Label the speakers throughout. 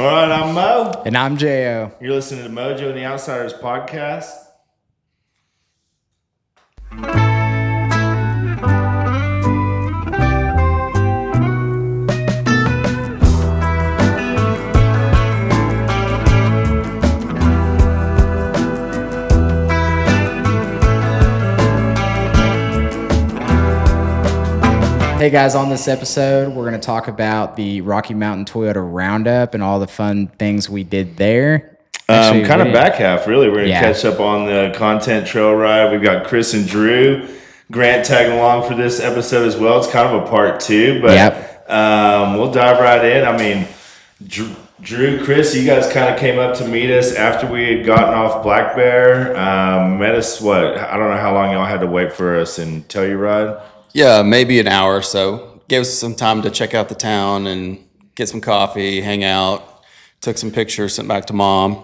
Speaker 1: All right, I'm Mo.
Speaker 2: And I'm J.O.
Speaker 1: You're listening to Mojo and the Outsiders podcast.
Speaker 2: Hey guys, on this episode, we're going to talk about the Rocky Mountain Toyota Roundup and all the fun things we did there.
Speaker 1: Kind of back half, really. We're going to catch up on the content trail ride. We've got Chris and Drew. Grant tagging along for this episode as well. It's kind of a part two, but we'll dive right in. I mean, Drew, Chris, you guys kind of came up to meet us after we had gotten off Black Bear. Met us, I don't know how long y'all had to wait for us and Telluride.
Speaker 3: Yeah, maybe an hour or so. Gave us some time to check out the town and get some coffee, hang out. Took some pictures, sent back to Mom.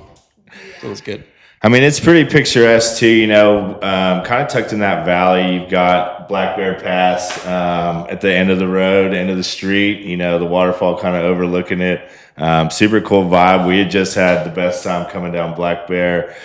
Speaker 3: It was good.
Speaker 1: I mean, it's pretty picturesque too, kind of tucked in that valley. You've got Black Bear Pass at the end of the road, end of the street, the waterfall kind of overlooking it. Super cool vibe. We had just had the best time coming down Black Bear.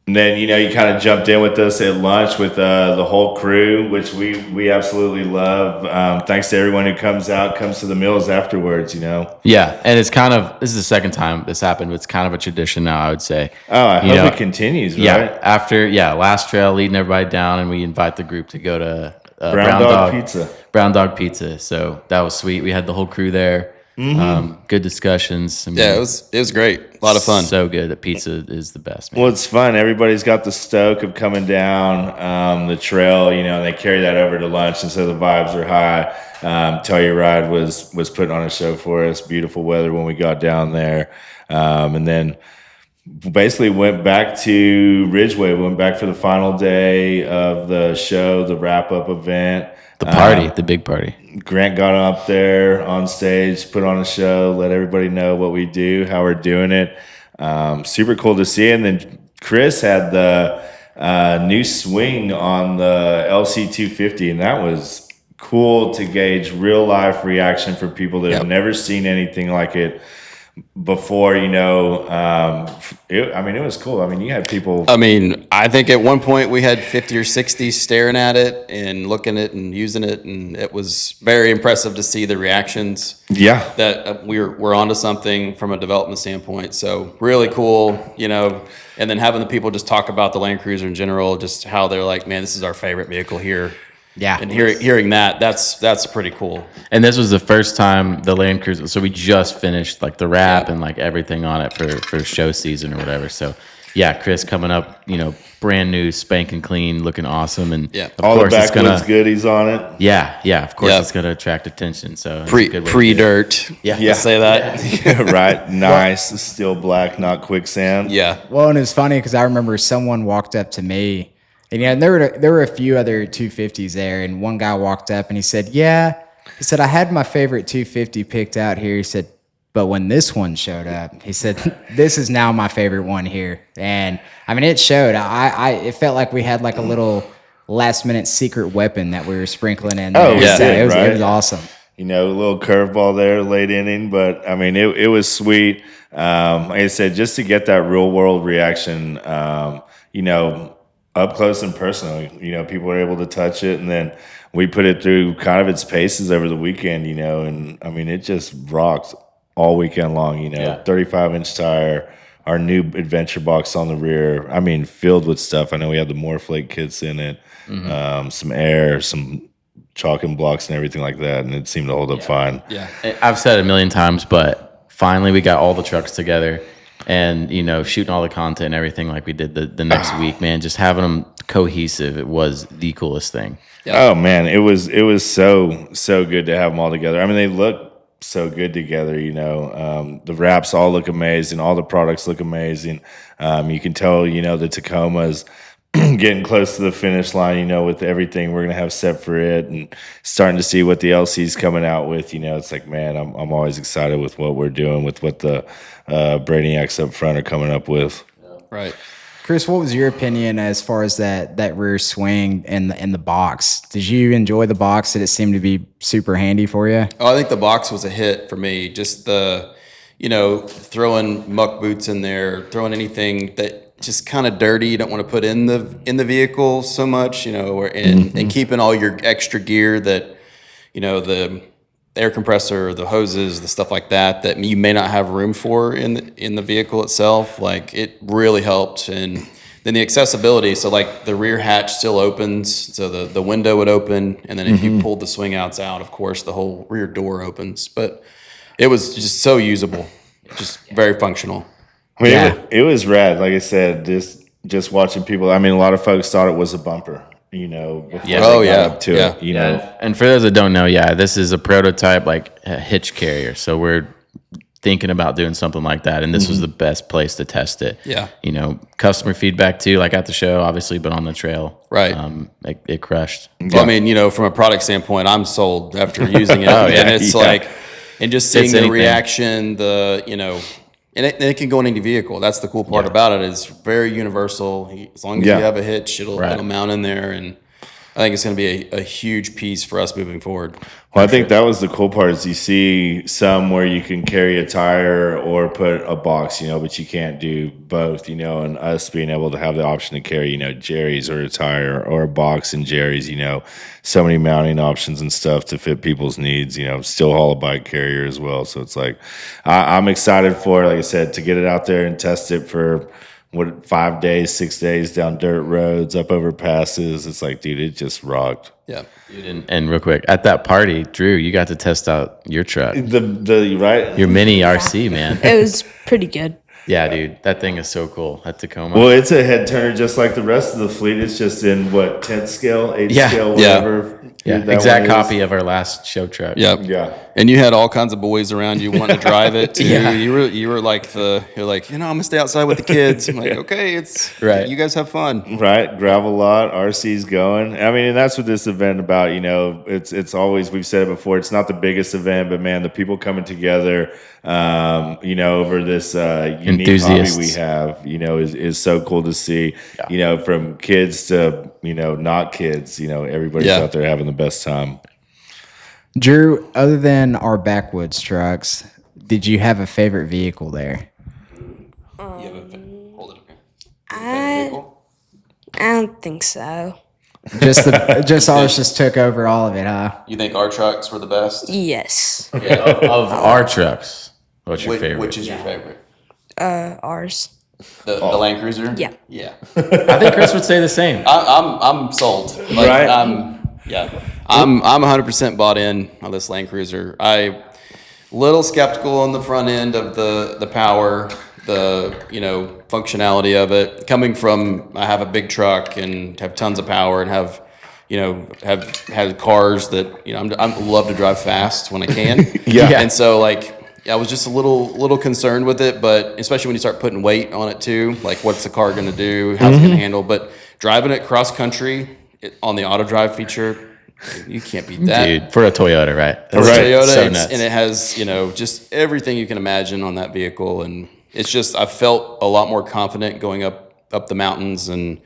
Speaker 1: And then, you kind of jumped in with us at lunch with the whole crew, which we absolutely love. Thanks to everyone who comes to the meals afterwards,
Speaker 4: Yeah, and it's this is the second time this happened, but it's kind of a tradition now, I would say.
Speaker 1: Oh, I hope it continues, right?
Speaker 4: Yeah, after, last trail, leading everybody down, and we invite the group to go to
Speaker 1: Brown Dog Pizza.
Speaker 4: So that was sweet. We had the whole crew there. Mm-hmm. Good discussions.
Speaker 3: I mean, it was great. A lot of fun.
Speaker 4: So good. The pizza is the best, man.
Speaker 1: Well, it's fun. Everybody's got the stoke of coming down the trail, and they carry that over to lunch, and so the vibes are high. Telluride was putting on a show for us. Beautiful weather when we got down there, and then basically went back to Ridgeway. Went back for the final day of the show, the wrap-up event.
Speaker 4: The party, the big party.
Speaker 1: Grant got up there on stage, put on a show, let everybody know what we do, how we're doing it. Super cool to see. And then Chris had the new swing on the LC250, and that was cool to gauge real life reaction for people that have never seen anything like it before. It was cool. I mean, you had people.
Speaker 3: I think at one point we had 50 or 60 staring at it and looking at it and using it, and it was very impressive to see the reactions.
Speaker 1: Yeah,
Speaker 3: that we're onto something from a development standpoint. So really cool, and then having the people just talk about the Land Cruiser in general, just how they're like, man, this is our favorite vehicle here.
Speaker 2: Yeah,
Speaker 3: and hearing that's pretty cool.
Speaker 4: And this was the first time the Land Cruiser. So we just finished the wrap and everything on it for show season or whatever. So yeah, Chris coming up, brand new, spanking clean, looking awesome, and
Speaker 1: of all course the backwoods goodies on it.
Speaker 4: Yeah, of course it's gonna attract attention. So
Speaker 3: pre-dirt.
Speaker 4: Yeah,
Speaker 3: say that.
Speaker 1: Yeah, right. Nice, still black, not quicksand.
Speaker 3: Yeah.
Speaker 2: Well, and it's funny because I remember someone walked up to me. And there were a few other 250s there, and one guy walked up and he said, I had my favorite 250 picked out here. He said, but when this one showed up, he said, this is now my favorite one here. And I mean, it showed. It felt like we had a little last minute secret weapon that we were sprinkling in there.
Speaker 1: Oh, yeah.
Speaker 2: So it was awesome.
Speaker 1: A little curveball there, late inning, but I mean, it was sweet. Like I said, just to get that real world reaction, up close and personal, people are able to touch it, and then we put it through kind of its paces over the weekend, and I mean, it just rocked all weekend long, 35-inch tire, our new adventure box on the rear, I mean, filled with stuff. I know we had the Morphlake kits in it, some air, some chalk and blocks and everything like that, and it seemed to hold up fine.
Speaker 4: Yeah, I've said it a million times, but finally we got all the trucks together. And, shooting all the content and everything like we did the next week, man, just having them cohesive, it was the coolest thing.
Speaker 1: Yeah. Oh, man, it was so good to have them all together. I mean, they look so good together, The wraps all look amazing. All the products look amazing. You can tell, the Tacoma's getting close to the finish line, with everything we're going to have set for it, and starting to see what the LC's coming out with. It's like, man, I'm always excited with what we're doing, with what the Brainiacs up front are coming up with.
Speaker 3: Right.
Speaker 2: Chris, what was your opinion as far as that rear swing and the box? Did you enjoy the box? Did it seem to be super handy for you?
Speaker 3: Oh, I think the box was a hit for me. Just the throwing muck boots in there, throwing anything that just kind of dirty you don't want to put in the vehicle so much, and keeping all your extra gear that, the air compressor, the hoses, the stuff like that you may not have room for in the vehicle itself. Like, it really helped. And then the accessibility, so like the rear hatch still opens, so the window would open, and then if you pulled the swing outs out, of course the whole rear door opens. But it was just so usable, just very functional.
Speaker 1: I mean, it was rad. Like I said, just watching people. I mean, a lot of folks thought it was a bumper, before they got up to it,
Speaker 4: And for those that don't know, this is a prototype, like a hitch carrier. So we're thinking about doing something like that, and this was the best place to test it.
Speaker 3: Yeah.
Speaker 4: Customer feedback too, like at the show, obviously, but on the trail,
Speaker 3: Right.
Speaker 4: It crushed.
Speaker 3: Well, I mean, from a product standpoint, I'm sold after using it. And it's like, and just seeing the reaction, and it can go in any vehicle. That's the cool part about it. It's very universal. As long as you have a hitch, it'll mount in there, and I think it's going to be a huge piece for us moving forward.
Speaker 1: Well, I think that was the cool part is you see some where you can carry a tire or put a box, but you can't do both, and us being able to have the option to carry, Jerry's or a tire or a box and Jerry's, so many mounting options and stuff to fit people's needs, still haul a bike carrier as well. So it's like, I'm excited for it, like I said, to get it out there and test it for 5 days, 6 days down dirt roads, up over passes. It's like, dude, it just rocked.
Speaker 3: Yeah.
Speaker 4: Dude, and real quick, at that party, Drew, you got to test out your truck.
Speaker 1: Your
Speaker 4: mini RC, man.
Speaker 5: It was pretty good.
Speaker 4: Yeah, dude, that thing is so cool. That Tacoma.
Speaker 1: Well, it's a head turner just like the rest of the fleet. It's just in 10th scale, 8th scale, whatever.
Speaker 4: Yeah, exact copy of our last show truck.
Speaker 3: Yep.
Speaker 1: Yeah.
Speaker 3: And you had all kinds of boys around you wanting to drive it too. You were like I'm gonna stay outside with the kids. I'm like, okay, it's
Speaker 4: right.
Speaker 3: You guys have fun.
Speaker 1: Right. Gravel lot, RC's going. I mean, and that's what this event about, it's always, we've said it before, it's not the biggest event, but man, the people coming together, over this unique hobby we have, is so cool to see, from kids to, not kids, everybody's out there having the best time.
Speaker 2: Drew, other than our backwoods trucks, did you have a favorite vehicle there?
Speaker 5: I don't think so.
Speaker 2: Just ours just took over all of it, huh?
Speaker 3: You think our trucks were the best?
Speaker 5: Yes.
Speaker 4: Of our trucks, what's your favorite?
Speaker 3: Which is your favorite?
Speaker 5: Ours.
Speaker 3: The Land Cruiser?
Speaker 5: Yeah.
Speaker 3: Yeah.
Speaker 4: I think Chris would say the same.
Speaker 3: I'm sold. Like,
Speaker 1: Right.
Speaker 3: I'm 100% bought in on this Land Cruiser. I little skeptical on the front end of the power, the functionality of it. Coming from, I have a big truck and have tons of power and have had cars that I love to drive fast when I can.
Speaker 1: Yeah.
Speaker 3: And so I was just a little concerned with it, but especially when you start putting weight on it too, like what's the car going to do, how's it going to handle? But driving it cross country on the auto drive feature, you can't beat that.
Speaker 4: Dude, for a Toyota, right?
Speaker 3: For a Toyota,
Speaker 4: So nuts.
Speaker 3: and it has just everything you can imagine on that vehicle, and it's just I felt a lot more confident going up the mountains and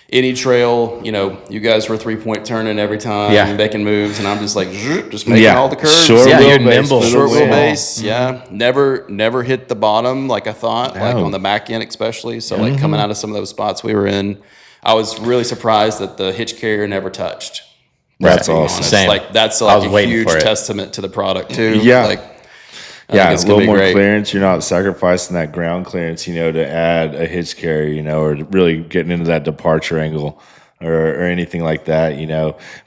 Speaker 3: any trail. You guys were 3-point turning every time, making moves, and I'm just like just making all the curves.
Speaker 1: Short
Speaker 4: you're nimble.
Speaker 3: Short wheelbase, never hit the bottom like I thought, like on the back end especially. So like coming out of some of those spots we were in, I was really surprised that the hitch carrier never touched.
Speaker 1: That's awesome.
Speaker 4: Same.
Speaker 3: Like that's
Speaker 4: I was
Speaker 3: a
Speaker 4: waiting
Speaker 3: huge
Speaker 4: for it.
Speaker 3: testament to the product too.
Speaker 1: Yeah.
Speaker 3: I think it's
Speaker 1: a
Speaker 3: gonna
Speaker 1: little
Speaker 3: be
Speaker 1: more
Speaker 3: great.
Speaker 1: clearance. You're not sacrificing that ground clearance, to add a hitch carrier, or really getting into that departure angle or anything like that,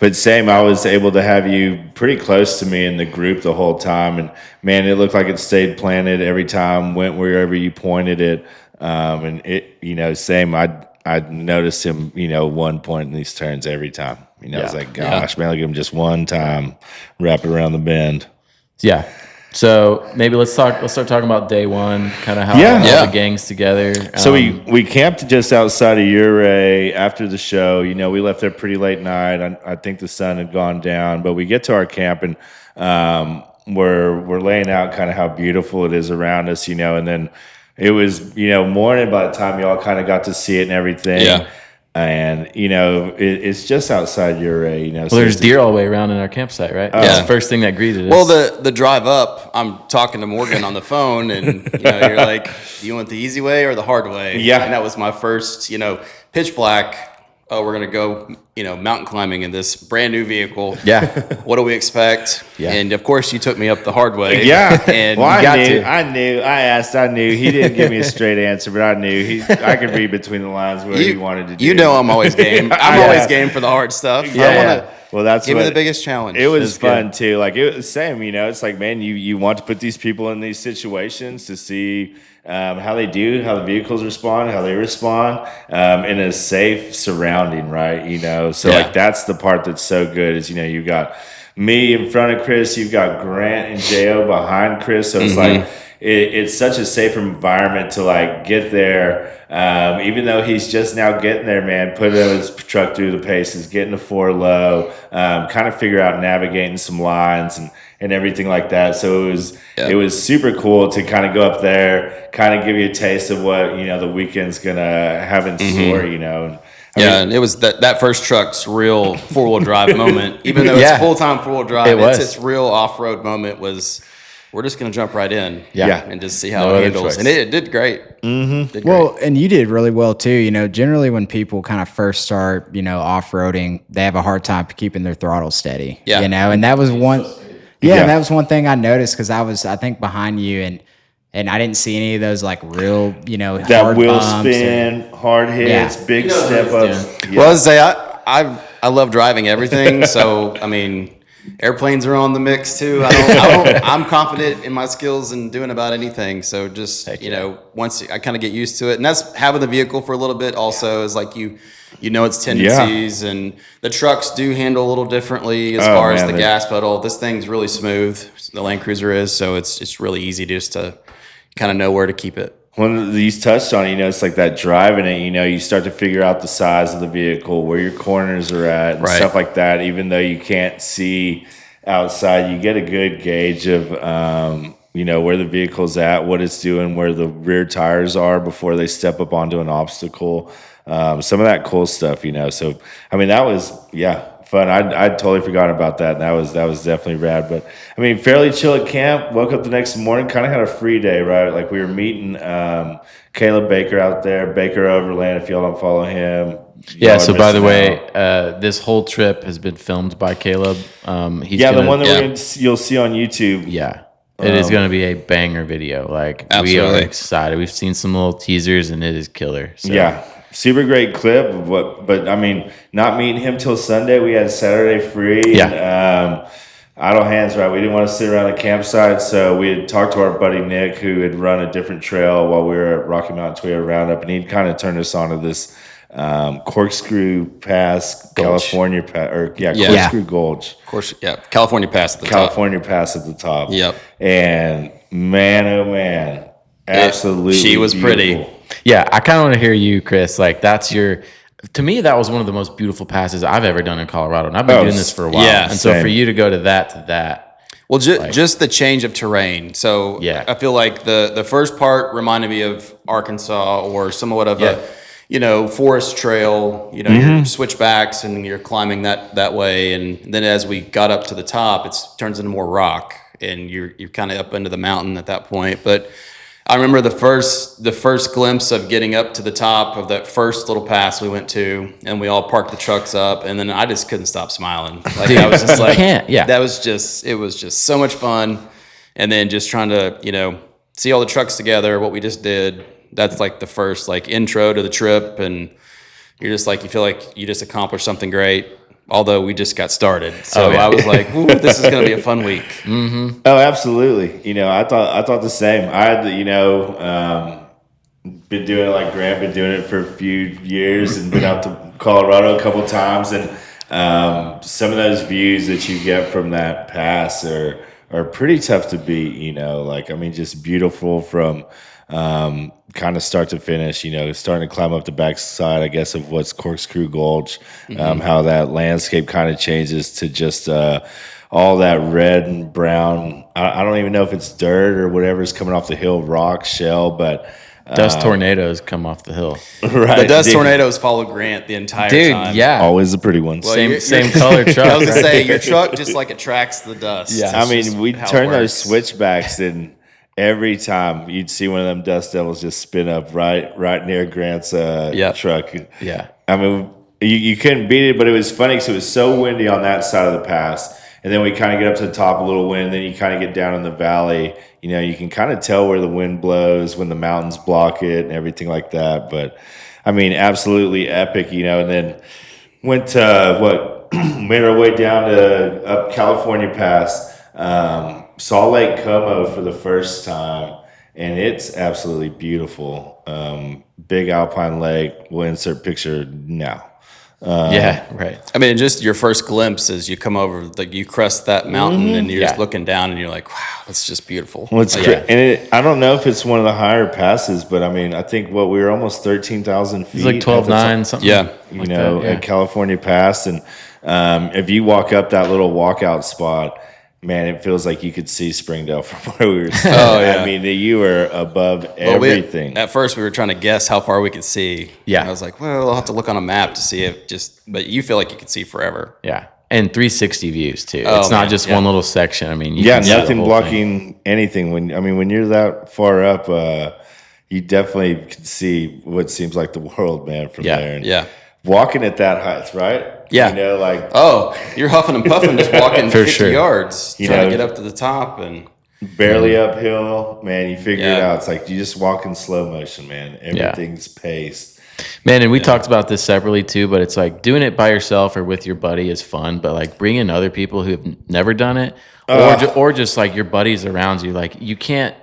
Speaker 1: But same, I was able to have you pretty close to me in the group the whole time. And man, it looked like it stayed planted every time, went wherever you pointed it. And it, same, I noticed him, one point in these turns every time. I was like, gosh, man, look at him just one time, wrap it around the bend.
Speaker 4: Yeah. So maybe let's start talking about day one, kind of how all the gang's together.
Speaker 1: So we camped just outside of Ouray after the show. We left there pretty late night. I think the sun had gone down, but we get to our camp and we're laying out kind of how beautiful it is around us, and then it was morning by the time y'all kind of got to see it and everything.
Speaker 3: Yeah.
Speaker 1: And it's just outside your
Speaker 4: Well, there's deer all the way around in our campsite, right? That's the first thing that greeted us.
Speaker 3: Well, the drive up, I'm talking to Morgan on the phone, and you're like, "Do you want the easy way or the hard way?"
Speaker 1: Yeah.
Speaker 3: And that was my first, pitch black. Oh, we're gonna go, mountain climbing in this brand new vehicle.
Speaker 4: Yeah.
Speaker 3: What do we expect?
Speaker 4: Yeah.
Speaker 3: And of course, you took me up the hard way.
Speaker 1: Yeah.
Speaker 3: And
Speaker 1: Well,
Speaker 3: you got
Speaker 1: I knew. He didn't give me a straight answer, but I knew. I could read between the lines what he wanted to do.
Speaker 3: I'm always game. I'm always game for the hard stuff.
Speaker 1: Yeah. Well, that's
Speaker 3: give me the biggest challenge.
Speaker 1: It was fun too. Like it was the same. It's like, man, you want to put these people in these situations to see how they do, how the vehicles respond, how they respond in a safe surrounding, right? So like that's the part that's so good is you've got me in front of Chris, you've got Grant and Jo behind Chris, so it's like it's such a safe environment to like get there. Even though he's just now getting there, man, putting his truck through the paces, getting the 4 low, kind of figure out navigating some lines and everything like that. So it was super cool to kind of go up there, kind of give you a taste of what the weekend's gonna have in store. And
Speaker 3: it was that first truck's real 4-wheel drive moment. Even though it's full-time 4-wheel drive, its real off-road moment was, we're just going to jump right in and just see how it handles. And it did great. Mm-hmm.
Speaker 2: Well, and you did really well too. Generally when people kind of first start, off-roading, they have a hard time keeping their throttle steady.
Speaker 3: Yeah.
Speaker 2: And that was one. And that was one thing I noticed because I think behind you and I didn't see any of those like real,
Speaker 1: that
Speaker 2: hard
Speaker 1: wheel
Speaker 2: bumps
Speaker 1: spin, hard hits, big step ups.
Speaker 3: Yeah. Well, I love driving everything. So, I mean, airplanes are on the mix too. I'm confident in my skills and doing about anything. So just, once I kind of get used to it, and that's having the vehicle for a little bit also is like its tendencies, and the trucks do handle a little differently as far as the gas pedal. This thing's really smooth. The Land Cruiser is, so it's really easy just to kind of know where to keep it.
Speaker 1: When you touched on it, it's like that driving it, you start to figure out the size of the vehicle, where your corners are at and stuff like that. Even though you can't see outside, you get a good gauge of, where the vehicle's at, what it's doing, where the rear tires are before they step up onto an obstacle. Some of that cool stuff, So, I mean, that was, fun. I'd totally forgotten about that. And that was definitely rad. But I mean, fairly chill at camp. Woke up the next morning, kind of had a free day, right? Like we were meeting Caleb Baker out there, Baker Overland. If y'all don't follow him,
Speaker 4: so by the way, this whole trip has been filmed by Caleb. He's
Speaker 1: the one that you'll see on YouTube.
Speaker 4: Yeah. It is going to be a banger video. Like
Speaker 3: absolutely.
Speaker 4: We are excited. We've seen some little teasers, and it is killer. So.
Speaker 1: Yeah. Super great clip of but I mean, not meeting him till Sunday. We had Saturday free.
Speaker 4: Yeah.
Speaker 1: And, idle hands, right? We didn't want to sit around the campsite, so we had talked to our buddy Nick, who had run a different trail while we were at Rocky Mountain Toyota Roundup, and he'd kind of turned us onto this Corkscrew Pass,
Speaker 3: Gulch.
Speaker 1: California Pass, Corkscrew Gulch.
Speaker 3: Of course, California Pass at the top.
Speaker 1: California Pass at the top.
Speaker 3: Yep.
Speaker 1: And man, oh man, absolutely,
Speaker 3: she was
Speaker 1: beautiful.
Speaker 3: pretty.
Speaker 4: Yeah, I kind of want to hear you, Chris. Like to me, that was one of the most beautiful passes I've ever done in Colorado, and I've been doing this for a while.
Speaker 3: Yeah,
Speaker 4: and so for you to go to that.
Speaker 3: Well, just the change of terrain. So I feel like the first part reminded me of Arkansas or somewhat of a forest trail. Your switchbacks and you're climbing that way, and then as we got up to the top, it turns into more rock, and you're kind of up into the mountain at that point, but. I remember the first glimpse of getting up to the top of that first little pass we went to, and we all parked the trucks up, and then I just couldn't stop smiling. Like
Speaker 4: Dude,
Speaker 3: I was just like,
Speaker 4: that
Speaker 3: was just so much fun, and then just trying to see all the trucks together, what we just did. That's like the first intro to the trip, and you're just like you feel like you just accomplished something great. Although we just got started, so I was like, "Ooh, this is going to be a fun week."
Speaker 1: Mm-hmm. Oh, absolutely. I thought the same. I had been doing it like Grant, been doing it for a few years, and been out to Colorado a couple times, and some of those views that you get from that pass are pretty tough to beat. Just beautiful from. Kind of start to finish, starting to climb up the backside, I guess, of what's Corkscrew Gulch, how that landscape kind of changes to just all that red and brown. I don't even know if it's dirt or whatever's coming off the hill, rock, shell, but
Speaker 4: Dust tornadoes come off the hill.
Speaker 1: Right.
Speaker 3: The dust
Speaker 1: dude.
Speaker 3: tornadoes follow Grant the entire
Speaker 4: Dude,
Speaker 3: time.
Speaker 4: yeah.
Speaker 1: Always the pretty ones.
Speaker 3: Well,
Speaker 4: Same color truck.
Speaker 3: I was gonna
Speaker 4: right?
Speaker 3: say your truck just like attracts the dust.
Speaker 4: Yeah.
Speaker 1: I
Speaker 3: It's
Speaker 1: mean,
Speaker 3: just
Speaker 1: we
Speaker 3: how it
Speaker 1: turn those
Speaker 3: works.
Speaker 1: switchbacks, and every time you'd see one of them dust devils just spin up right near Grant's truck.
Speaker 4: Yeah.
Speaker 1: I mean, you couldn't beat it, but it was funny because it was so windy on that side of the pass. And then we kind of get up to the top a little wind, then you kind of get down in the valley. You know, you can kind of tell where the wind blows when the mountains block it and everything like that. But, I mean, absolutely epic, you know. And then went to, made our way down to up California Pass, saw Lake Como for the first time. And it's absolutely beautiful. Big alpine lake. We'll insert picture now.
Speaker 4: Yeah, right.
Speaker 3: I mean, just your first glimpse as you come over, like you crest that mountain and you're just
Speaker 4: Yeah.
Speaker 3: looking down and you're like, wow, that's just beautiful.
Speaker 1: Well, it's
Speaker 3: Like,
Speaker 1: and I don't know if it's one of the higher passes, but I mean, I think we were almost 13,000 feet.
Speaker 4: It's like
Speaker 1: at the
Speaker 4: 12.9, something.
Speaker 3: Yeah.
Speaker 1: you
Speaker 4: like
Speaker 1: know,
Speaker 4: that, yeah.
Speaker 1: at California Pass, and if you walk up that little walkout spot, man, it feels like you could see Springdale from where we were standing.
Speaker 3: Oh, yeah.
Speaker 1: I mean, you were above
Speaker 3: Well,
Speaker 1: everything.
Speaker 3: at first, we were trying to guess how far we could see.
Speaker 4: Yeah.
Speaker 3: And I was like, well, I'll have to look on a map to see if but you feel like you could see forever.
Speaker 4: Yeah. And 360 views too.
Speaker 3: Oh,
Speaker 4: It's not
Speaker 3: man,
Speaker 4: just
Speaker 3: yeah.
Speaker 4: one little section. I mean, you
Speaker 1: Yeah,
Speaker 4: can see the
Speaker 1: nothing
Speaker 4: whole
Speaker 1: blocking anything. When you're that far up, you definitely can see what seems like the world, man, from
Speaker 4: Yeah,
Speaker 1: there. And
Speaker 3: yeah.
Speaker 1: walking at that height, right?
Speaker 3: Yeah.
Speaker 1: You know, like
Speaker 3: Oh, you're huffing and puffing just walking
Speaker 4: For
Speaker 3: 50
Speaker 4: sure.
Speaker 3: yards,
Speaker 1: You
Speaker 3: trying
Speaker 1: know-
Speaker 3: to get up to the top. And
Speaker 1: barely uphill, man. You figure it
Speaker 3: Yeah.
Speaker 1: out. It's like you just walk in slow motion, man. Everything's paced.
Speaker 4: Man, and we talked about this separately too, but it's like doing it by yourself or with your buddy is fun, but like bringing other people who have never done it, or just like your buddies around you, like you can't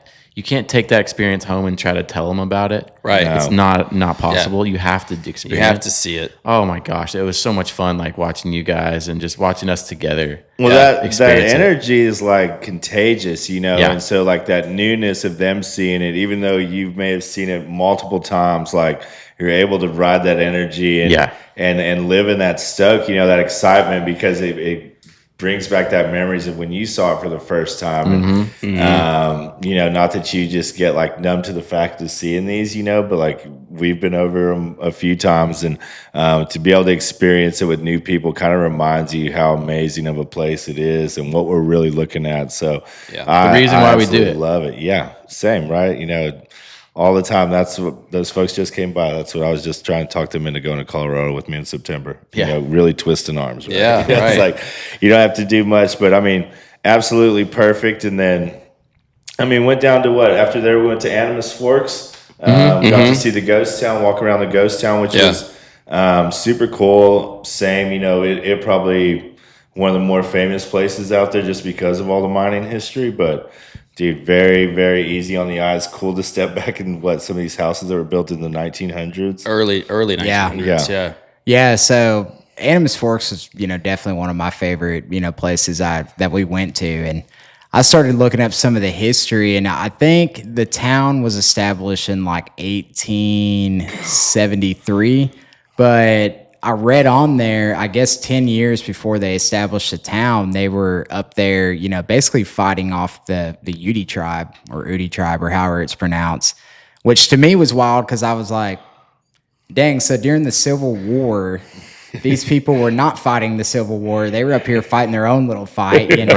Speaker 4: take that experience home and try to tell them about it.
Speaker 3: Right.
Speaker 1: No.
Speaker 4: It's not possible. You have to experience.
Speaker 3: you have to see it.
Speaker 4: Oh my gosh, it was so much fun, like watching you guys and just watching us together.
Speaker 1: Well, that
Speaker 4: experience it.
Speaker 1: energy is like contagious, you know,
Speaker 4: Yeah.
Speaker 1: and so like that newness of them seeing it, even though you may have seen it multiple times, like you're able to ride that energy and
Speaker 4: Yeah.
Speaker 1: and live in that stoke, you know, that excitement because it brings back that memories of when you saw it for the first time. And, you know, not that you just get like numb to the fact of seeing these, you know, but like we've been over them a few times, and to be able to experience it with new people kind of reminds you how amazing of a place it is and what we're really looking at. So
Speaker 3: Yeah.
Speaker 4: The reason why we do
Speaker 1: absolutely
Speaker 4: it.
Speaker 1: love it. Yeah. Same, right? You know, all the time. That's what those folks just came by. That's what I was just trying to talk them into going to Colorado with me in September.
Speaker 4: Yeah.
Speaker 1: You know, really twisting arms. Right?
Speaker 3: Yeah,
Speaker 1: It's
Speaker 3: right.
Speaker 1: like you don't have to do much, but I mean, absolutely perfect. And then, I mean, went down to what? After there, we went to Animas Forks. Got to see the ghost town, walk around the ghost town, which
Speaker 3: Yeah.
Speaker 1: was super cool. Same, you know, it probably one of the more famous places out there just because of all the mining history. But dude, very, very easy on the eyes. Cool to step back in some of these houses that were built in the 1900s.
Speaker 3: Early 1900s. Yeah.
Speaker 2: Yeah, so Animas Forks is, definitely one of my favorite, places that we went to. And I started looking up some of the history, and I think the town was established in like 1873, but I read on there, I guess 10 years before they established the town, they were up there, basically fighting off the Ute tribe or however it's pronounced, which to me was wild because I was like, dang, so during the Civil War, these people were not fighting the Civil War. They were up here fighting their own little fight,
Speaker 3: Right,
Speaker 2: And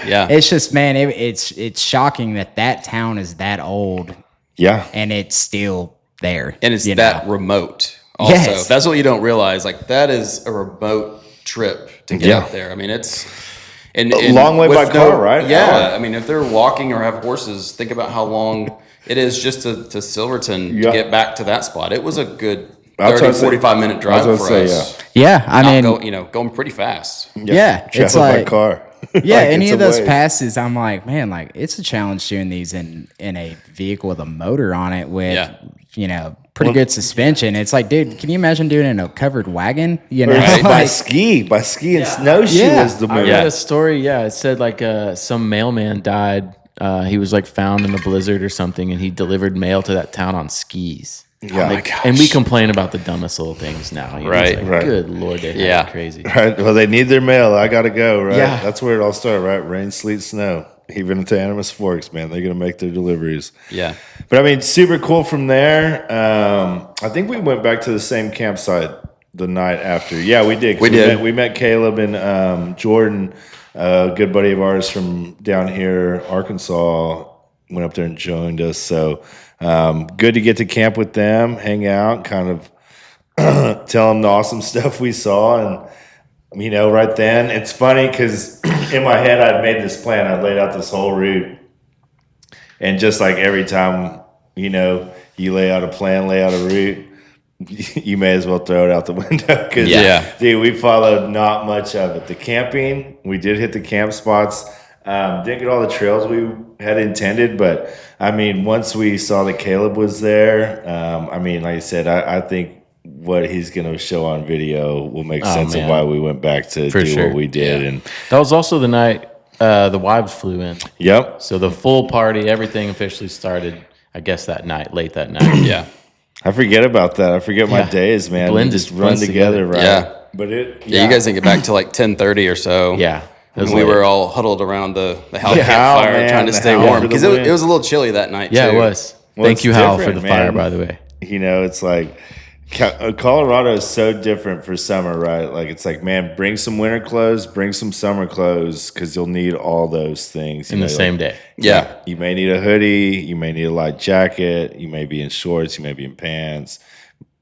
Speaker 3: yeah.
Speaker 2: It's just, man, it's shocking that town is that old
Speaker 1: Yeah.
Speaker 2: and it's still there.
Speaker 3: And it's
Speaker 2: you
Speaker 3: that
Speaker 2: know?
Speaker 3: remote. Also,
Speaker 2: Yes.
Speaker 3: that's what you don't realize. Like that is a remote trip to get
Speaker 1: Yeah.
Speaker 3: up there. I mean, it's
Speaker 1: A long way
Speaker 3: with
Speaker 1: by car, right?
Speaker 3: Yeah. I mean, if they're walking or have horses, think about how long it is just to Silverton
Speaker 1: Yeah.
Speaker 3: to get back to that spot. It was a good
Speaker 1: I was
Speaker 3: 30,
Speaker 1: gonna say-
Speaker 3: 45-minute drive
Speaker 1: I was
Speaker 3: for
Speaker 1: gonna say,
Speaker 3: us.
Speaker 2: Yeah, I mean,
Speaker 3: Going pretty fast.
Speaker 2: yeah, it's
Speaker 1: Travel by
Speaker 2: like,
Speaker 1: car.
Speaker 2: yeah,
Speaker 1: Like,
Speaker 2: any
Speaker 1: it's
Speaker 2: of
Speaker 1: a
Speaker 2: those
Speaker 1: ways.
Speaker 2: passes, I'm like, man, like it's a challenge doing these in a vehicle with a motor on it with,
Speaker 3: Yeah.
Speaker 2: pretty good suspension. It's like, dude, can you imagine doing it in a covered wagon? You know,
Speaker 1: By
Speaker 2: like,
Speaker 1: ski and snowshoe
Speaker 2: Yeah.
Speaker 1: was the
Speaker 4: I
Speaker 1: move.
Speaker 4: read a story. Yeah, it said like some mailman died. He was like found in a blizzard or something, and he delivered mail to that town on skis.
Speaker 1: Yeah.
Speaker 4: Like, and we complain about the dumbest little things now. You know?
Speaker 3: Right,
Speaker 4: It's like,
Speaker 1: right.
Speaker 4: Good Lord, they
Speaker 3: Yeah.
Speaker 4: crazy.
Speaker 1: Right. Well, they need their mail. I got to go. Right.
Speaker 4: Yeah.
Speaker 1: That's where it all started. Right. Rain, sleet, snow. even to Animus Forks, man, they're gonna make their deliveries.
Speaker 3: Yeah.
Speaker 1: But I mean, super cool from there. I think we went back to the same campsite the night after. Yeah, we did. 'Cause
Speaker 3: We did.
Speaker 1: We met Caleb and Jordan, a good buddy of ours from down here, Arkansas. Went up there and joined us. So good to get to camp with them, hang out, kind of tell them the awesome stuff we saw. And, you know, right then, it's funny because in my head, I'd made this plan. I laid out this whole route. And just like every time, you know, you lay out a plan, lay out a route, you may as well throw it out the window. Because, dude, we followed not much of it. The camping, we did hit the camp spots. Didn't get all the trails we had intended, but I mean, once we saw that Caleb was there, I mean, like I said, I think what he's going to show on video will make sense of why we went back to do what we did. And
Speaker 4: that was also the night the wives flew in.
Speaker 1: Yep.
Speaker 4: So the full party, everything officially started, I guess, that night, late that night.
Speaker 3: Yeah.
Speaker 1: I forget about that. I forget my days, man.
Speaker 4: Blend
Speaker 1: We just
Speaker 4: is-
Speaker 1: run
Speaker 4: blends
Speaker 1: together, right?
Speaker 3: Yeah.
Speaker 1: But
Speaker 3: Yeah, you guys didn't get back till like 10:30 or so.
Speaker 4: Yeah. It was
Speaker 3: And we
Speaker 4: late.
Speaker 3: were all huddled around the house
Speaker 1: Yeah,
Speaker 3: campfire
Speaker 1: man,
Speaker 3: trying to
Speaker 1: the
Speaker 3: stay
Speaker 1: howl
Speaker 3: warm
Speaker 1: for the
Speaker 3: because
Speaker 1: wind.
Speaker 3: it was a little chilly that night.
Speaker 4: Yeah,
Speaker 3: too.
Speaker 4: it was.
Speaker 1: Well,
Speaker 4: Thank
Speaker 1: it's
Speaker 4: you, Hal, for
Speaker 1: different,
Speaker 4: the fire,
Speaker 1: man.
Speaker 4: by the way.
Speaker 1: You know, it's like Colorado is so different for summer, right? Like, it's like, man, bring some winter clothes, bring some summer clothes, because you'll need all those things.
Speaker 4: In the same day.
Speaker 3: Yeah.
Speaker 1: You may need a hoodie, you may need a light jacket, you may be in shorts, you may be in pants,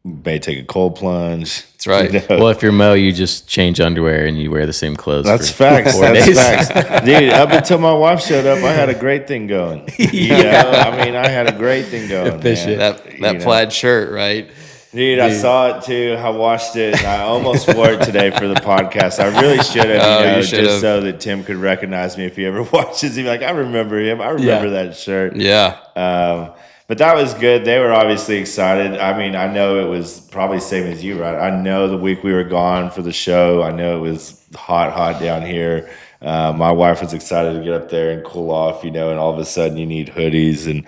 Speaker 1: you may take a cold plunge.
Speaker 3: That's right.
Speaker 1: You know?
Speaker 4: Well, if you're Mo, you just change underwear and you wear the same clothes.
Speaker 1: That's
Speaker 4: for
Speaker 1: facts.
Speaker 4: 4
Speaker 1: That's
Speaker 4: days.
Speaker 1: facts. Dude, up until my wife showed up, I had a great thing going. You know? I mean, I had a great thing going.
Speaker 4: Efficient.
Speaker 1: Man.
Speaker 3: That
Speaker 1: You know?
Speaker 3: plaid shirt, right?
Speaker 1: Dude, I saw it too. I watched it, and I almost wore it today for the podcast. I really should have,
Speaker 3: you should
Speaker 1: just
Speaker 3: have.
Speaker 1: so that Tim could recognize me if he ever watches. He'd be like, I remember him. I remember that shirt.
Speaker 3: Yeah.
Speaker 1: But that was good. They were obviously excited. I mean, I know it was probably same as you, right? I know the week we were gone for the show, I know it was hot down here. My wife was excited to get up there and cool off, you know, and all of a sudden you need hoodies and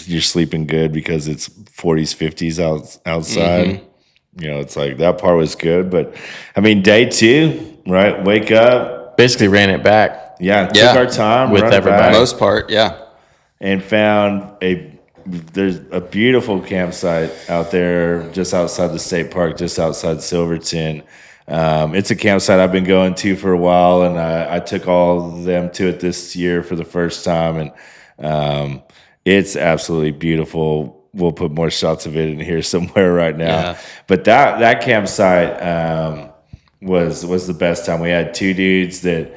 Speaker 1: you're sleeping good because it's 40s, 50s outside.
Speaker 3: Mm-hmm.
Speaker 1: You know, it's like that part was good. But I mean, day 2, right? Wake up.
Speaker 4: Basically ran it back.
Speaker 1: Yeah, took
Speaker 3: Yeah.
Speaker 1: our time
Speaker 4: With
Speaker 1: run it
Speaker 4: everybody.
Speaker 1: back,
Speaker 3: Most part, yeah.
Speaker 1: and found there's a beautiful campsite out there just outside the state park, just outside Silverton. It's a campsite I've been going to for a while, and I took all of them to it this year for the first time, and it's absolutely beautiful. We'll put more shots of it in here somewhere right now.
Speaker 3: Yeah.
Speaker 1: But that campsite was the best time. We had 2 dudes that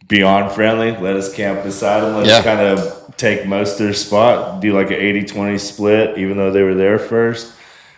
Speaker 1: beyond friendly, let us camp beside them, let us kind of take most of their spot, do like an 80-20 split, even though they were there first.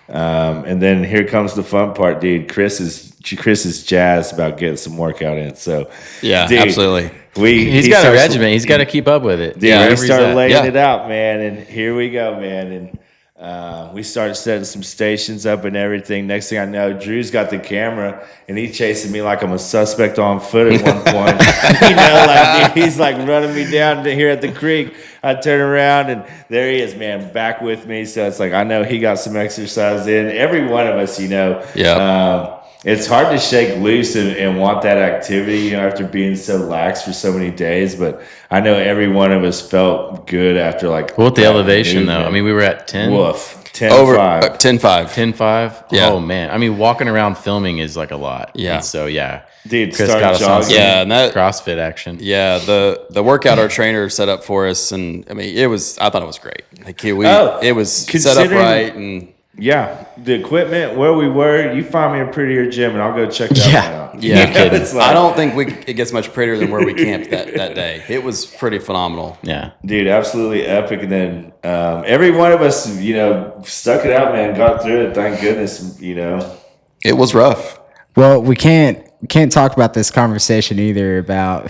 Speaker 1: And then here comes the fun part, dude. Chris is jazzed about getting some workout in. So
Speaker 3: Yeah,
Speaker 1: dude,
Speaker 3: absolutely.
Speaker 4: He's got a regimen. He's got to keep up with it.
Speaker 1: Dude, we
Speaker 4: wherever he's
Speaker 1: started
Speaker 4: at.
Speaker 1: laying it out, man, and here we go, man. And we started setting some stations up and everything. Next thing I know, Drew's got the camera, and he's chasing me like I'm a suspect on foot at one point. You know, like dude, he's like running me down to here at the creek. I turn around, and there he is, man, back with me. So it's like I know he got some exercise in. Every one of us, you know.
Speaker 3: Yeah.
Speaker 1: It's hard to shake loose and want that activity, you know, after being so lax for so many days. But I know every one of us felt good after like.
Speaker 4: Well, with the
Speaker 1: that
Speaker 4: elevation, though,
Speaker 1: movement.
Speaker 4: I mean, we were at 10.
Speaker 1: Woof. 10
Speaker 3: Over
Speaker 1: 5.
Speaker 3: 10-5.
Speaker 4: 10-5.
Speaker 3: Yeah.
Speaker 4: Oh, man. I mean, walking around filming is like a lot.
Speaker 3: Yeah.
Speaker 4: And so, yeah.
Speaker 1: Dude,
Speaker 4: Chris
Speaker 1: start
Speaker 4: got us on
Speaker 1: jogging.
Speaker 4: some
Speaker 3: Yeah, and that-
Speaker 4: CrossFit action.
Speaker 3: Yeah, the workout our trainer set up for us, and I mean, I thought it was great. Like it was set up
Speaker 1: considering-
Speaker 3: right, and
Speaker 1: Yeah, the equipment, where we were, you find me a prettier gym, and I'll go check that
Speaker 4: Yeah.
Speaker 1: one out.
Speaker 3: yeah,
Speaker 1: You know, it's like,
Speaker 3: I don't think it gets much prettier than where we camped that day. It was pretty phenomenal.
Speaker 4: Yeah.
Speaker 1: dude, absolutely epic. And then every one of us, you know, stuck it out, man, got through it. Thank goodness, you know.
Speaker 3: It was rough.
Speaker 2: Well, we can't talk about this conversation either about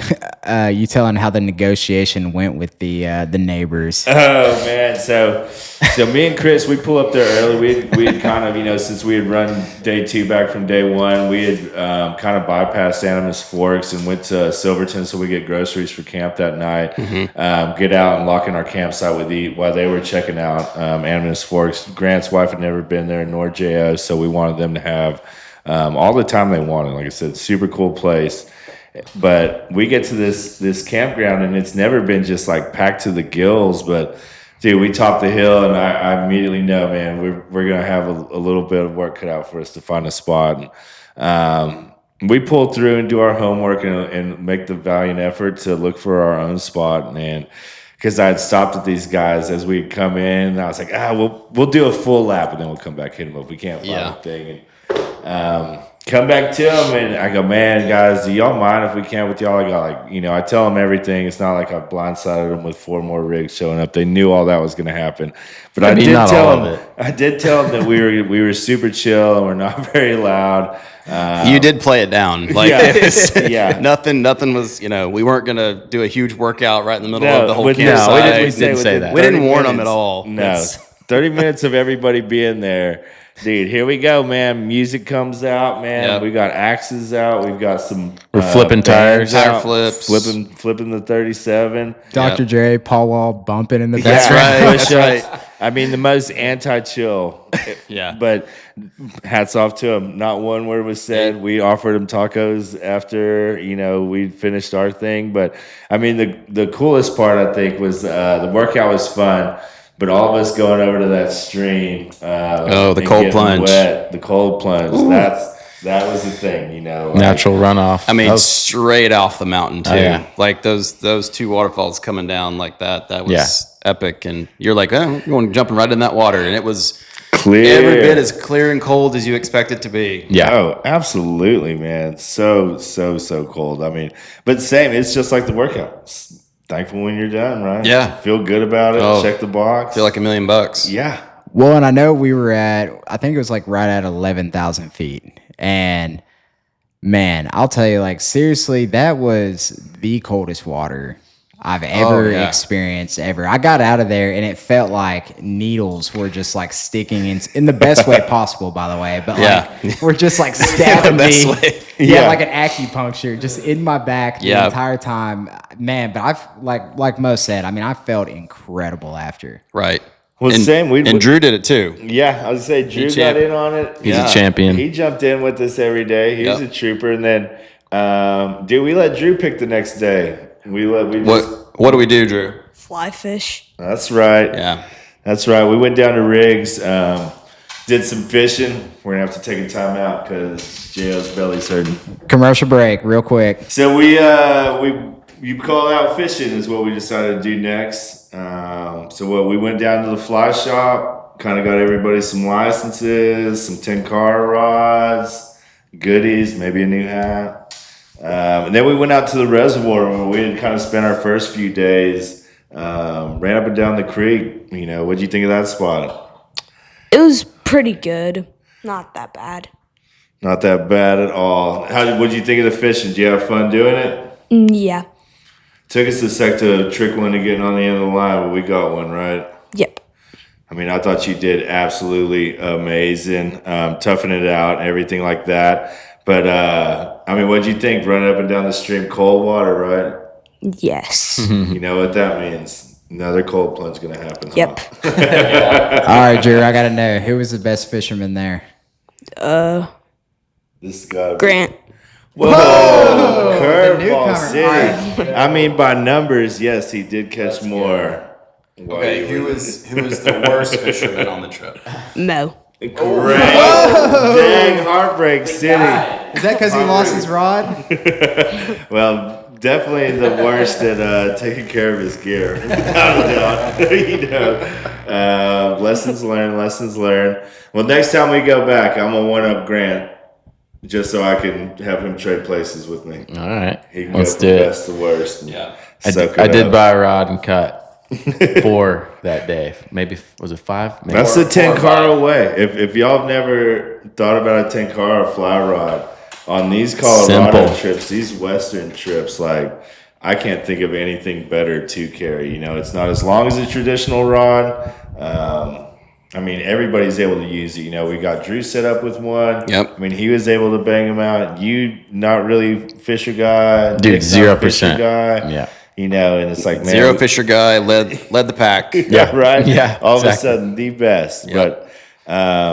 Speaker 2: you telling how the negotiation went with the neighbors.
Speaker 1: Oh man, so me and Chris, we pull up there early. We had kind of, you know, since we had run day 2 back from day 1, we had kind of bypassed Animus Forks and went to Silverton so we get groceries for camp that night. Get out and lock in our campsite while they were checking out Animus Forks. Grant's wife had never been there, nor Jo, so we wanted them to have all the time they wanted. Like I said, super cool place. But we get to this campground, and it's never been just like packed to the gills. But dude, we top the hill, and I immediately know, man, we're gonna have a little bit of work cut out for us to find a spot. And, we pull through and do our homework and make the valiant effort to look for our own spot. And because I had stopped at these guys as we come in, and I was like, we'll do a full lap, and then we'll come back, hit them up. We can't find a thing. And come back to them, and I go, man, guys, do y'all mind if we camp with y'all? I got I tell them everything. It's not like I blindsided them with 4 more rigs showing up. They knew all that was going to happen. But I did tell them that we were super chill and we're not very loud.
Speaker 3: You did play it down. Like,
Speaker 1: yeah.
Speaker 3: Nothing was, we weren't going to do a huge workout right in the middle of the whole campsite.
Speaker 4: We didn't say that.
Speaker 3: We didn't warn them at all.
Speaker 1: No, 30 minutes of everybody being there. Dude, here we go, man. Music comes out, man.
Speaker 3: Yep.
Speaker 1: We got axes out. We've got some.
Speaker 4: We're flipping tires,
Speaker 3: tire
Speaker 1: out,
Speaker 3: flips,
Speaker 1: flipping the 37.
Speaker 2: Dr. J, Paul Wall bumping in the
Speaker 3: That's
Speaker 2: background.
Speaker 3: right. That's right.
Speaker 1: I mean, the most anti-chill.
Speaker 3: Yeah.
Speaker 1: But hats off to him. Not one word was said. We offered him tacos after we finished our thing. But I mean, the coolest part I think was the workout was fun. But all of us going over to that stream.
Speaker 3: The cold plunge.
Speaker 1: The cold plunge. Ooh. That was the thing,
Speaker 4: Natural runoff.
Speaker 3: I mean, straight off the mountain too.
Speaker 4: Oh, yeah.
Speaker 3: Like those 2 waterfalls coming down like that. That was epic. And you're like, oh, you're going jumping right in that water, and it was
Speaker 1: clear,
Speaker 3: every bit as clear and cold as you expect it to be.
Speaker 4: Yeah.
Speaker 1: Oh, absolutely, man. So cold. I mean, but same. It's just like the workout. Thankful when you're done, right?
Speaker 3: Yeah.
Speaker 1: Feel good about it.
Speaker 3: Oh,
Speaker 1: check the box.
Speaker 3: Feel like $1 million.
Speaker 1: Yeah.
Speaker 2: Well, and I know we were I think it was like right at 11,000 feet. And man, I'll tell you, like, seriously, that was the coldest water I've ever experienced ever. I got out of there and it felt like needles were just like sticking in the best way possible, by the way. But like, we're just like stabbing me. Yeah, like an acupuncture just in my back the entire time. Man, but I've like Mo said, I mean, I felt incredible after.
Speaker 3: Right.
Speaker 1: Well, same.
Speaker 3: And Drew did it too.
Speaker 1: Yeah, I was going to say, Drew got in on it.
Speaker 4: He's a champion.
Speaker 1: He jumped in with us every day. He was a trooper. And then, we let Drew pick the next day.
Speaker 3: What do we do, Drew?
Speaker 5: Fly fish.
Speaker 1: That's right.
Speaker 3: Yeah.
Speaker 1: That's right. We went down to Riggs, did some fishing. We're going to have to take a time out because J.O.'s belly's hurting.
Speaker 2: Commercial break, real quick.
Speaker 1: So you call out fishing is what we decided to do next. We went down to the fly shop, kind of got everybody some licenses, some 10-car rods, goodies, maybe a new hat. And then we went out to the reservoir where we had kind of spent our first few days, ran up and down the creek. What'd you think of that spot?
Speaker 5: It was pretty good. Not that bad.
Speaker 1: Not that bad at all. What'd you think of the fishing? Did you have fun doing it?
Speaker 5: Yeah.
Speaker 1: Took us a sec to trickle into getting on the end of the line, but we got one, right?
Speaker 5: Yep.
Speaker 1: I mean, I thought you did absolutely amazing, toughing it out and everything like that. But, what'd you think? Running up and down the stream, cold water, right?
Speaker 5: Yes.
Speaker 1: You know what that means. Another cold plunge going to happen.
Speaker 5: Yep.
Speaker 1: Huh?
Speaker 2: All right, Drew, I got to know, who was the best fisherman there?
Speaker 1: This guy.
Speaker 5: Grant.
Speaker 1: Whoa! Curveball
Speaker 2: newcomer.
Speaker 1: city. I mean, by numbers, yes, he did catch more.
Speaker 3: Okay, who was the worst fisherman on the trip?
Speaker 5: Mo.
Speaker 1: Great. Dang, Heartbreak City.
Speaker 2: Is that because he lost his rod?
Speaker 1: Well, definitely the worst at taking care of his gear. Without a doubt. Lessons learned. Well, next time we go back, I'm going to one-up Grant just so I can have him trade places with me.
Speaker 4: All right.
Speaker 1: He can
Speaker 4: Let's
Speaker 1: go
Speaker 4: do
Speaker 1: from
Speaker 4: it.
Speaker 1: best to worst.
Speaker 3: Yeah.
Speaker 4: I did buy a rod and cut 4 that day. Maybe, was it 5? Maybe.
Speaker 1: That's the 10-car away. If y'all have never thought about a 10-car or fly rod, on these Colorado
Speaker 4: Simple.
Speaker 1: trips, these Western trips, like, I can't think of anything better to carry. It's not as long as a traditional rod. Everybody's able to use it. We got Drew set up with one.
Speaker 3: Yep.
Speaker 1: He was able to bang them out. You, not really fisher guy.
Speaker 4: Dude,
Speaker 1: Nick's not
Speaker 4: 0%.
Speaker 1: fisher guy.
Speaker 4: Yeah.
Speaker 1: And it's like, man.
Speaker 3: Zero fisher guy led the pack.
Speaker 1: Yeah, right?
Speaker 4: Yeah,
Speaker 1: All of a
Speaker 4: exactly.
Speaker 1: sudden, the best.
Speaker 3: Yep.
Speaker 1: But,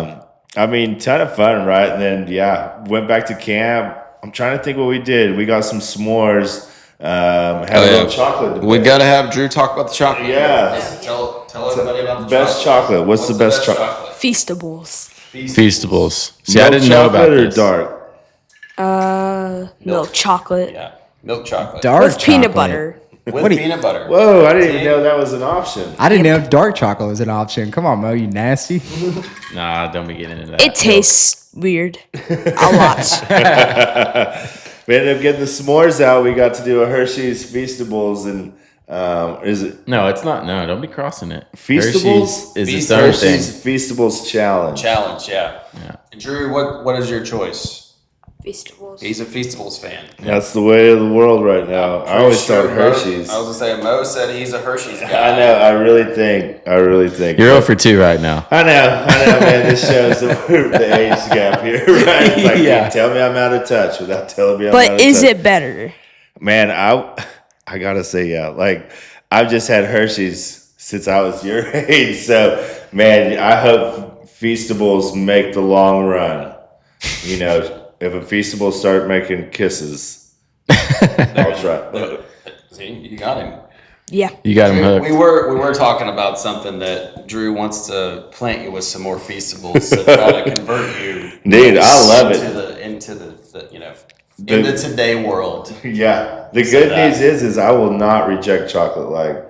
Speaker 1: ton of fun, right? And then, went back to camp, I'm trying to think what we did. We got some s'mores. Had a little chocolate debate.
Speaker 3: We got to have Drew talk about the chocolate.
Speaker 1: Yeah.
Speaker 3: Tell everybody about the
Speaker 1: Best chocolate. What's the best chocolate?
Speaker 5: Feastables.
Speaker 4: Feastables. See, I
Speaker 1: Milk
Speaker 4: didn't know about
Speaker 1: chocolate or
Speaker 4: this.
Speaker 1: dark?
Speaker 5: Milk chocolate.
Speaker 3: Yeah, milk chocolate.
Speaker 2: Dark
Speaker 5: With peanut
Speaker 2: chocolate.
Speaker 5: butter.
Speaker 3: With peanut butter.
Speaker 1: Whoa, I didn't even know that was an option.
Speaker 2: I didn't know if dark chocolate was an option. Come on, Mo, you nasty.
Speaker 4: Nah, don't be getting into that.
Speaker 5: It tastes weird. A lot.
Speaker 1: We ended up getting the s'mores out. We got to do a Hershey's Feastables, and is it
Speaker 4: No, it's not. No, don't be crossing it.
Speaker 1: Feastables?
Speaker 4: Hershey's is its own thing.
Speaker 1: Hershey's Feastables challenge?
Speaker 3: Challenge, yeah. And Drew, what is your choice?
Speaker 5: Feastables.
Speaker 3: He's a Feastables fan.
Speaker 1: That's the way of the world right now. I always thought Hershey's.
Speaker 3: I was gonna say Mo said he's a Hershey's guy.
Speaker 1: I know. I really think.
Speaker 4: You're 0 for 2 right now.
Speaker 1: I know, man. This shows the age gap here, right? It's like, you tell me I'm out of touch without telling me I'm out of touch.
Speaker 5: But is it better?
Speaker 1: Man, I gotta say, yeah. Like, I've just had Hershey's since I was your age. So, man, I hope Feastables make the long run. You know, if a Feastable start making kisses, I'll try.
Speaker 3: See, you got him.
Speaker 5: Yeah.
Speaker 4: You got him hooked.
Speaker 3: We were talking about something that Drew wants to plant you with some more Feastables to try to convert you.
Speaker 1: Dude, I love it.
Speaker 3: Into the in the today world.
Speaker 1: Yeah. The good news is I will not reject chocolate. Like,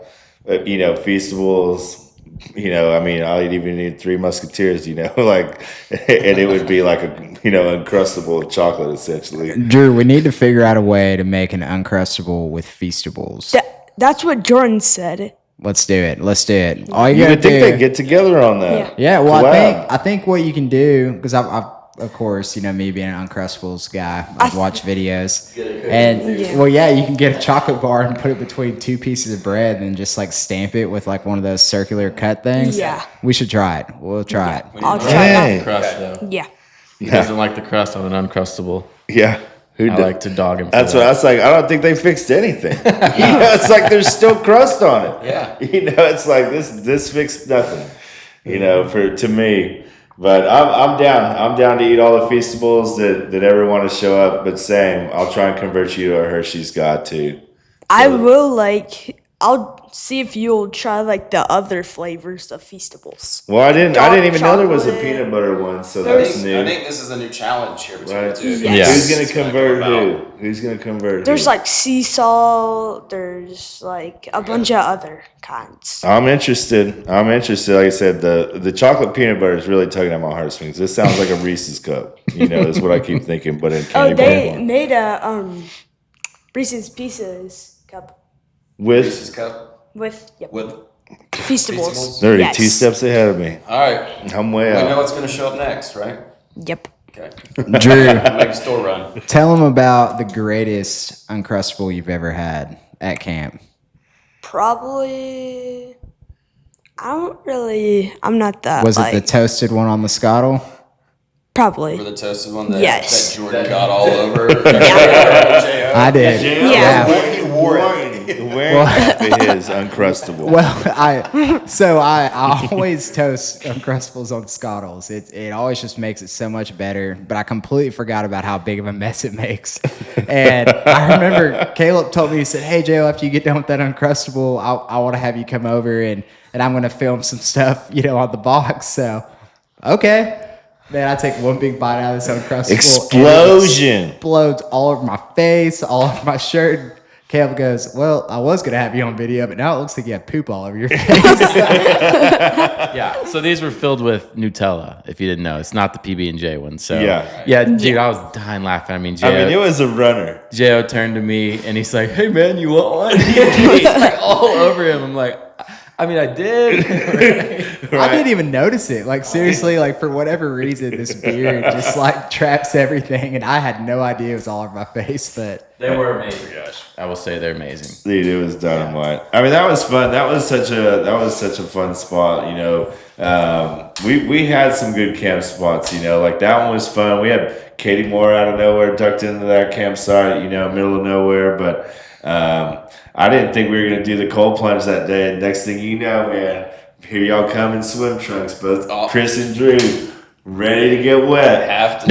Speaker 1: Feastables. I mean, I'd even need Three Musketeers, like, and it would be like a, Uncrustable chocolate, essentially.
Speaker 2: Drew, we need to figure out a way to make an Uncrustable with Feastables.
Speaker 5: That's what Jordan said.
Speaker 2: Let's do it. All
Speaker 1: You
Speaker 2: gotta
Speaker 1: would think
Speaker 2: do-
Speaker 1: they'd get together on that.
Speaker 2: Yeah, well,
Speaker 1: Wow.
Speaker 2: I think what you can do, because I've of course, me being an Uncrustables guy, I've watched videos. And, you can get a chocolate bar and put it between 2 pieces of bread and just, like, stamp it with, like, one of those circular cut things.
Speaker 5: Yeah.
Speaker 2: We should try it. We'll try it.
Speaker 5: I'll try
Speaker 1: Hey.
Speaker 4: Crust, though.
Speaker 5: that. Yeah.
Speaker 4: He doesn't like the crust on an Uncrustable.
Speaker 1: Yeah. Who
Speaker 4: I
Speaker 1: did?
Speaker 4: like to dog him for
Speaker 1: That's
Speaker 4: that.
Speaker 1: what I was like. I don't think they fixed anything. It's like there's still crust on it.
Speaker 3: Yeah.
Speaker 1: It's like this fixed nothing. To me. But I'm down. I'm down to eat all the Feastables that ever want to show up. But same, I'll try and convert you to a Hershey's god too.
Speaker 5: I will I'll see if you'll try the other flavors of Feastables.
Speaker 1: Well, I didn't even know there was a
Speaker 5: chocolate.
Speaker 1: peanut butter one. So
Speaker 3: I
Speaker 1: that's
Speaker 3: think
Speaker 1: new.
Speaker 3: this is a new challenge here between
Speaker 1: Right.
Speaker 3: the two.
Speaker 5: Yeah.
Speaker 4: Yeah.
Speaker 1: Who's gonna
Speaker 3: It's gonna
Speaker 1: convert
Speaker 3: come
Speaker 1: who?
Speaker 3: about.
Speaker 1: Who's gonna convert
Speaker 5: There's
Speaker 1: who?
Speaker 5: sea salt. There's a bunch of other kinds.
Speaker 1: I'm interested. Like I said, the chocolate peanut butter is really tugging at my heartstrings. This sounds like a Reese's cup. Is what I keep thinking, but in
Speaker 5: Oh,
Speaker 1: candy
Speaker 5: they
Speaker 1: form.
Speaker 5: made a Reese's Pieces cup
Speaker 3: Reese's
Speaker 1: With
Speaker 3: cup
Speaker 5: with
Speaker 3: with.
Speaker 5: Feastables.
Speaker 1: they're already
Speaker 5: Yes.
Speaker 1: 2 steps ahead of me.
Speaker 3: All right.
Speaker 1: I'm way
Speaker 3: We know
Speaker 1: out.
Speaker 3: what's going to show up next, right?
Speaker 5: Yep.
Speaker 3: Okay.
Speaker 2: Drew,
Speaker 3: Make a store run.
Speaker 2: tell them about the greatest Uncrustable you've ever had at camp.
Speaker 5: Probably. I'm not that.
Speaker 2: Was it the toasted one on the scuttle?
Speaker 3: For
Speaker 5: Probably.
Speaker 3: the toasted one that,
Speaker 5: Yes.
Speaker 3: that Jordan got all over.
Speaker 2: I did.
Speaker 5: Yeah.
Speaker 3: He wore it.
Speaker 1: Wearing half of his Uncrustable.
Speaker 2: Well, I always toast Uncrustables on Scottles. It always just makes it so much better. But I completely forgot about how big of a mess it makes. And I remember Caleb told me, he said, "Hey, Joe, after you get done with that Uncrustable, I want to have you come over and I'm going to film some stuff, on the box." So, okay. Man, I take one big bite out of this Uncrustable.
Speaker 1: Explosion.
Speaker 2: And it explodes all over my face, all over my shirt. Caleb goes, "Well, I was going to have you on video, but now it looks like you have poop all over your face."
Speaker 4: Yeah, so these were filled with Nutella, if you didn't know. It's not the PB&J one. So
Speaker 1: Yeah.
Speaker 4: dude, I was dying laughing. I mean,
Speaker 1: it was a runner.
Speaker 4: J.O. turned to me, and he's like, "Hey, man, you want one?" He's like all over him. I'm like, I mean, I did.
Speaker 2: I didn't even notice it. Like, seriously, for whatever reason, this beard just traps everything, and I had no idea it was all over my face. But
Speaker 4: They were amazing. I will say they're amazing.
Speaker 1: Dude, it was dynamite. I mean, that was fun. That was such a fun spot. We had some good camp spots. Like that one was fun. We had Katie Moore out of nowhere tucked into that campsite. Middle of nowhere. But I didn't think we were gonna do the cold plunge that day. And next thing you know, man, here y'all come in swim trunks, both Chris and Drew, ready to get wet.
Speaker 3: Have to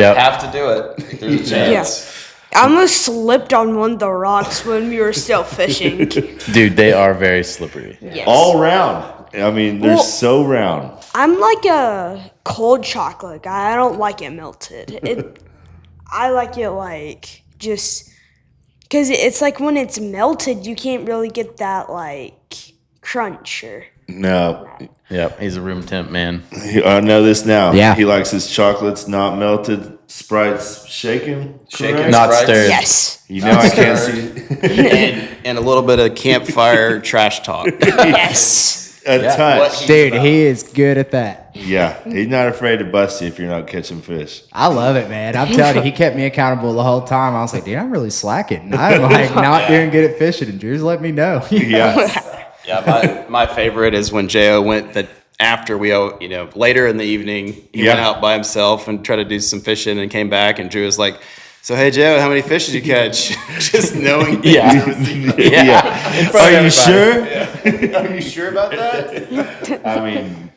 Speaker 3: do it. If there's a chance.
Speaker 5: I almost slipped on one of the rocks when we were still fishing.
Speaker 4: Dude, they are very slippery.
Speaker 5: Yes.
Speaker 1: All round. I mean, they're
Speaker 5: Well-
Speaker 1: so round.
Speaker 5: I'm like a cold chocolate guy. I don't like it melted. I like it like just because it's like when it's melted, you can't really get that like crunch or.
Speaker 1: No,
Speaker 4: Yep, he's a room temp man.
Speaker 1: I know this now.
Speaker 2: Yeah.
Speaker 1: He likes his chocolates not melted, Sprites shaken.
Speaker 3: Shaken.
Speaker 1: correct?
Speaker 4: Not
Speaker 3: Sprites?
Speaker 4: stirred.
Speaker 5: Yes.
Speaker 1: You know I can't see
Speaker 3: And a little bit of campfire trash talk.
Speaker 5: Yes.
Speaker 1: a touch.
Speaker 3: What he-
Speaker 2: Dude, he is good at that.
Speaker 1: Yeah, he's not afraid to bust you if you're not catching fish.
Speaker 2: I love it, man. I'm telling you, he kept me accountable the whole time. I was like, dude, I'm really slacking. I'm like not doing good at fishing, and Drew's let me know.
Speaker 1: Yeah.
Speaker 3: Yeah, my favorite is when Jo went that after we, later in the evening, he went
Speaker 1: Yeah.
Speaker 3: out by himself and tried to do some fishing and came back, and Drew was like, "So hey Joe, how many fish did you catch?" Just knowing.
Speaker 4: Yeah.
Speaker 1: Yeah. Are you sure?
Speaker 3: Are you sure about that?
Speaker 1: I mean,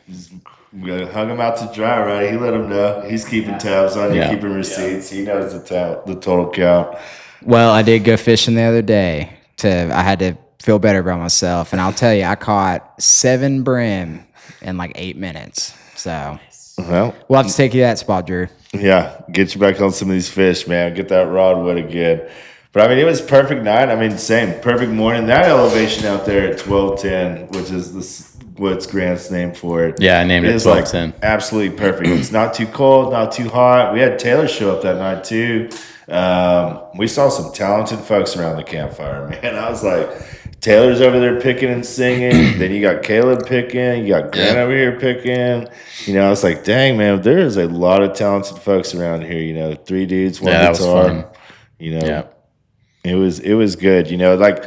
Speaker 1: we hung him out to dry, right? He let him know. He's keeping tabs on you,
Speaker 4: Yeah.
Speaker 1: keeping receipts. He knows the total count.
Speaker 2: Well, I did go fishing the other day. I had to feel better about myself, and I'll tell you, I caught 7 brim in like 8 minutes. So
Speaker 1: Well,
Speaker 2: we'll have to take you to that spot, Drew.
Speaker 1: yeah, get you back on some of these fish, man. Get that rod wet again. But I mean, it was perfect night. I mean, same perfect morning. That elevation out there at 1210, which is what's Grant's name for it.
Speaker 4: Yeah, I named it
Speaker 1: is like
Speaker 4: 1210.
Speaker 1: absolutely perfect. It's not too cold, not too hot. We had Taylor show up that night too. We saw some talented folks around the campfire, man. I was like, Taylor's over there picking and singing. Then you got Caleb picking. You got Grant over here picking. I was like, dang, man, there is a lot of talented folks around here. 3 dudes, 1
Speaker 4: Yeah, that was
Speaker 1: guitar.
Speaker 4: fun.
Speaker 1: Yeah. It was good, like,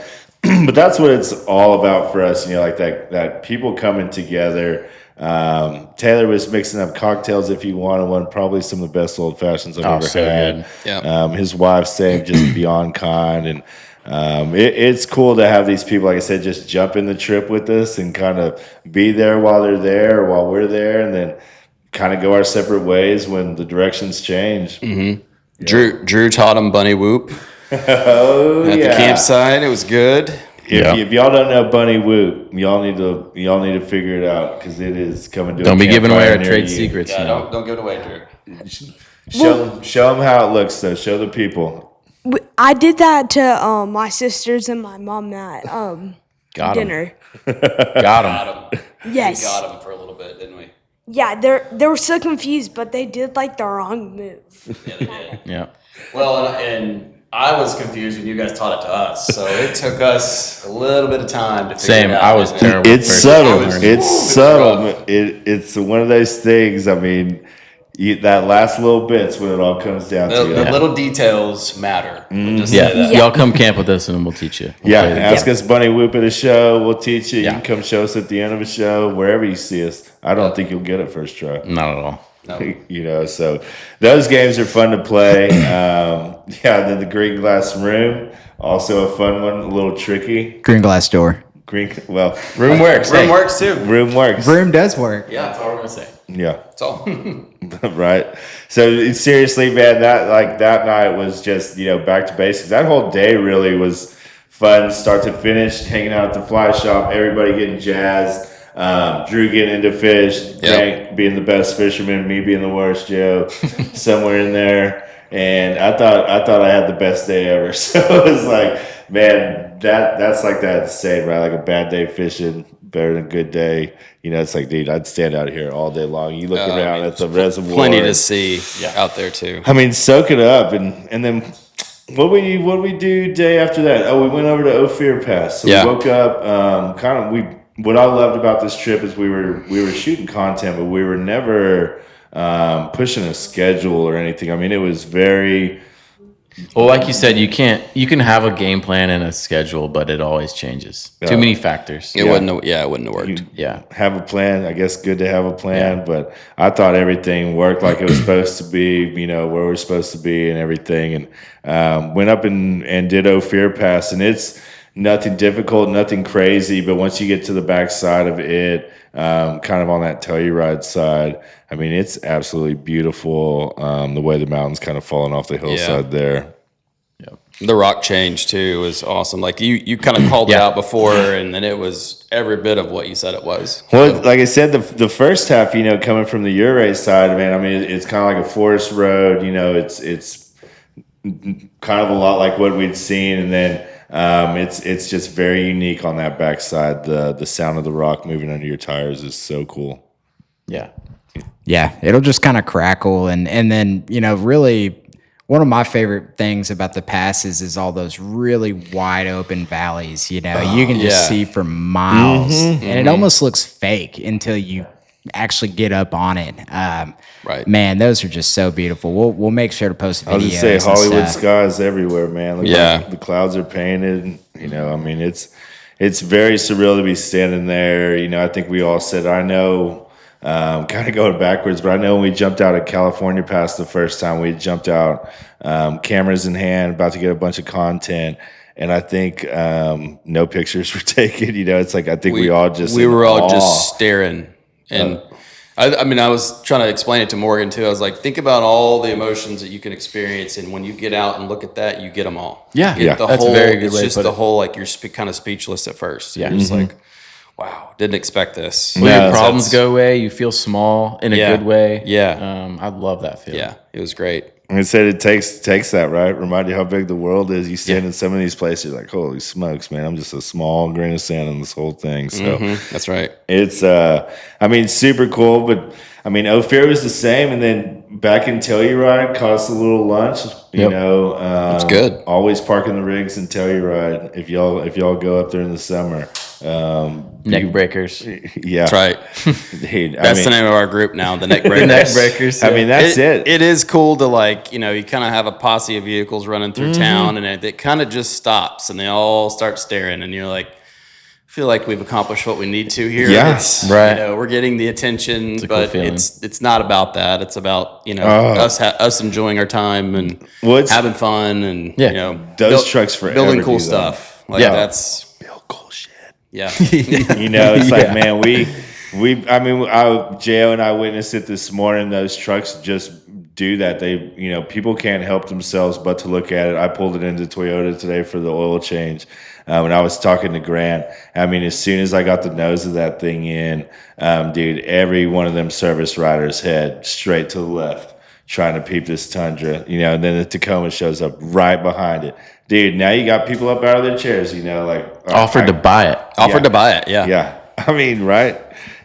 Speaker 1: but that's what it's all about for us, like that people coming together. Taylor was mixing up cocktails if he wanted one, probably some of the best old fashions I've ever
Speaker 4: so
Speaker 1: had.
Speaker 4: good.
Speaker 3: Yeah.
Speaker 1: His wife saved just beyond kind, and it's cool to have these people, like I said, just jump in the trip with us and kind of be there while they're there or while we're there, and then kind of go our separate ways when the directions change.
Speaker 3: Drew taught him bunny whoop
Speaker 1: Oh
Speaker 3: at
Speaker 1: yeah.
Speaker 3: the campsite. It was good.
Speaker 1: If y'all don't know Bunny Whoop, y'all need to figure it out because it is coming to.
Speaker 4: Don't be giving away our
Speaker 1: near
Speaker 4: trade
Speaker 1: you.
Speaker 4: secrets.
Speaker 3: Yeah,
Speaker 4: you know.
Speaker 3: don't give it away, Drew.
Speaker 1: Show them how it looks, though. Show the people.
Speaker 5: I did that to my sisters and my mom at
Speaker 4: Got him.
Speaker 5: dinner.
Speaker 4: Got him.
Speaker 5: Yes.
Speaker 3: We got him for a little bit, didn't we?
Speaker 5: Yeah, they were so confused, but they did like the wrong move.
Speaker 3: Yeah, they did.
Speaker 4: Yeah.
Speaker 3: Well, and I was confused when you guys taught it to us, so it took us a little bit of time to figure
Speaker 4: Same.
Speaker 3: it out.
Speaker 4: I was
Speaker 3: didn't it?
Speaker 4: terrible.
Speaker 1: It's
Speaker 4: first
Speaker 1: subtle.
Speaker 4: time.
Speaker 1: It's
Speaker 3: Ooh,
Speaker 1: subtle.
Speaker 3: rough.
Speaker 1: It's one of those things. I mean, that last little bit's when it all comes down
Speaker 3: The,
Speaker 1: to.
Speaker 3: the little details matter. We'll just
Speaker 4: Yeah.
Speaker 3: say that.
Speaker 4: Y'all come camp with us and we'll teach you. We'll
Speaker 1: Yeah,
Speaker 4: play the
Speaker 1: ask
Speaker 4: game.
Speaker 1: us Bunny Whoop at a show. We'll teach you. You
Speaker 4: Yeah.
Speaker 1: can come show us at the end of a show, wherever you see us. I don't think you'll get it first try.
Speaker 4: Not at all.
Speaker 1: So those games are fun to play. And then the green glass room, also a fun one, a little tricky.
Speaker 2: Green glass door.
Speaker 4: Room works.
Speaker 3: Room
Speaker 4: Hey.
Speaker 3: works too.
Speaker 1: Room works.
Speaker 2: Room does work.
Speaker 3: Yeah, that's all we're gonna say.
Speaker 1: Yeah.
Speaker 3: That's all.
Speaker 1: Right. So seriously, man, that night was just, back to basics. That whole day really was fun, start to finish, hanging out at the fly shop, everybody getting jazzed. Drew getting into fish, Frank being the best fisherman, me being the worst, Joe, somewhere in there. And I thought I had the best day ever. So it was like, man, that's like that saying, right? Like a bad day fishing, better than a good day. It's like, dude, I'd stand out here all day long. You look around at the reservoir.
Speaker 3: Plenty to see out there too.
Speaker 1: I mean, soak it up, and then what we do day after that? Oh, we went over to Ophir Pass. So
Speaker 3: Yeah.
Speaker 1: we woke up. What I loved about this trip is we were shooting content, but we were never pushing a schedule or anything. I mean, it was very.
Speaker 4: Well, like you said, you can have a game plan and a schedule, but it always changes. Too many factors.
Speaker 3: It wouldn't have worked.
Speaker 4: Yeah.
Speaker 1: Have a plan. I guess good to have a plan, but I thought everything worked like it was supposed to be, where we're supposed to be and everything. And went up and did Ophir Pass, and it's nothing difficult, nothing crazy. But once you get to the backside of it, kind of on that Telluride side, I mean, it's absolutely beautiful. The way the mountains kind of falling off the hillside there.
Speaker 3: The rock change too was awesome. Like you kind of called it out before, and then it was every bit of what you said it was.
Speaker 1: Well, like I said, the first half, coming from the Uray side, man, I mean, it's kind of like a forest road. It's kind of a lot like what we'd seen, and then it's just very unique on that backside. The sound of the rock moving under your tires is so cool.
Speaker 4: Yeah.
Speaker 2: Yeah, it'll just kind of crackle, and then really one of my favorite things about the passes is all those really wide open valleys. You can just see for miles, and it almost looks fake until you actually get up on it.
Speaker 3: Right,
Speaker 2: man, those are just so beautiful. We'll make sure to post videos.
Speaker 1: I was just say Hollywood skies everywhere, man. Look,
Speaker 3: like
Speaker 1: the clouds are painted. I mean, it's very surreal to be standing there. I think we all said, I know. Kind of going backwards, but I know when we jumped out of California Pass the first time, we jumped out cameras in hand, about to get a bunch of content, and I think no pictures were taken. It's like I think we all just
Speaker 3: just staring, and I mean I was trying to explain it to Morgan too. I was like, think about all the emotions that you can experience, and when you get out and look at that, you get them all.
Speaker 4: Yeah,
Speaker 3: That's a very good way to put it. It's just the whole like you're kind of speechless at first.
Speaker 4: Yeah,
Speaker 3: you're just like, wow, didn't expect this.
Speaker 4: Well, your problems go away. You feel small in a good way.
Speaker 3: Yeah.
Speaker 4: I love that feeling.
Speaker 3: Yeah, it was great.
Speaker 1: And it said it takes that, right? Remind you how big the world is. You stand in some of these places, you're like, holy smokes, man, I'm just a small grain of sand in this whole thing. So
Speaker 3: that's right.
Speaker 1: It's I mean, super cool, but I mean, Ophir was the same, and then back in Telluride, caught us a little lunch.
Speaker 3: It's good.
Speaker 1: Always parking the rigs in Telluride if y'all go up there in the summer.
Speaker 4: Neck breakers.
Speaker 1: Yeah,
Speaker 3: that's right.
Speaker 1: Dude,
Speaker 3: that's the name of our group now, the Neck Breakers.
Speaker 4: Neck breakers.
Speaker 1: I mean, that's it.
Speaker 3: It is cool to you kind of have a posse of vehicles running through town, and it kind of just stops, and they all start staring, and you're like, feel like we've accomplished what we need to here.
Speaker 1: Yeah,
Speaker 3: right. We're getting the attention, but cool it's not about that. It's about us enjoying our time and having fun, and
Speaker 1: those trucks forever
Speaker 3: building cool stuff. That's
Speaker 1: build cool shit.
Speaker 3: Yeah,
Speaker 1: it's like, man, Jo and I witnessed it this morning. Those trucks just do that. They, people can't help themselves but to look at it. I pulled it into Toyota today for the oil change. When I was talking to Grant, I mean, as soon as I got the nose of that thing in, dude, every one of them service riders head straight to the left, trying to peep this Tundra, and then the Tacoma shows up right behind it. Dude, now you got people up out of their chairs,
Speaker 4: offered to buy it.
Speaker 3: Offered to buy it, yeah.
Speaker 1: Yeah. I mean, right?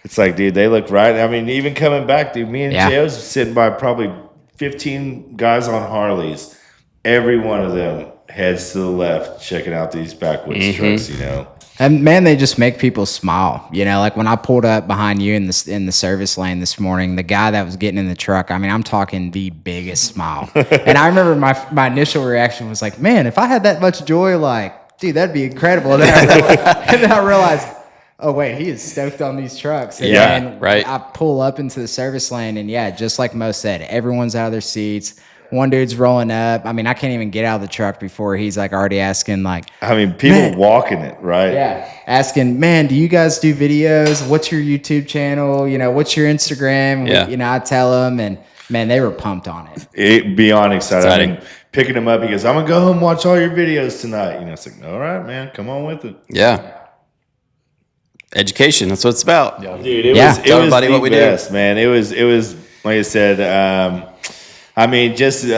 Speaker 1: It's like, dude, they look right. I mean, even coming back, dude, me and Joe's sitting by probably 15 guys on Harleys. Every one of them heads to the left, checking out these backwoods trucks,
Speaker 2: And man, they just make people smile. Like when I pulled up behind you in the service lane this morning, the guy that was getting in the truck, I mean, I'm talking the biggest smile. And I remember my initial reaction was like, man, if I had that much joy, dude, that'd be incredible. And then I realized, oh wait, he is stoked on these trucks. And then
Speaker 3: right.
Speaker 2: I pull up into the service lane, and just like Mo said, everyone's out of their seats. One dude's rolling up. I mean, I can't even get out of the truck before he's already asking
Speaker 1: people walking it, right?
Speaker 2: Yeah. Asking, man, do you guys do videos? What's your YouTube channel? What's your Instagram?
Speaker 3: Yeah.
Speaker 2: I tell them, and man, they were pumped on it.
Speaker 1: Beyond excited. I mean, picking him up, he goes, I'm going to go home and watch all your videos tonight. It's like, all right, man, come on with it.
Speaker 3: Yeah. Education, that's what it's about.
Speaker 1: Dude, it was
Speaker 3: everybody what we
Speaker 1: best,
Speaker 3: do.
Speaker 1: Man. It was like I said, I mean, just it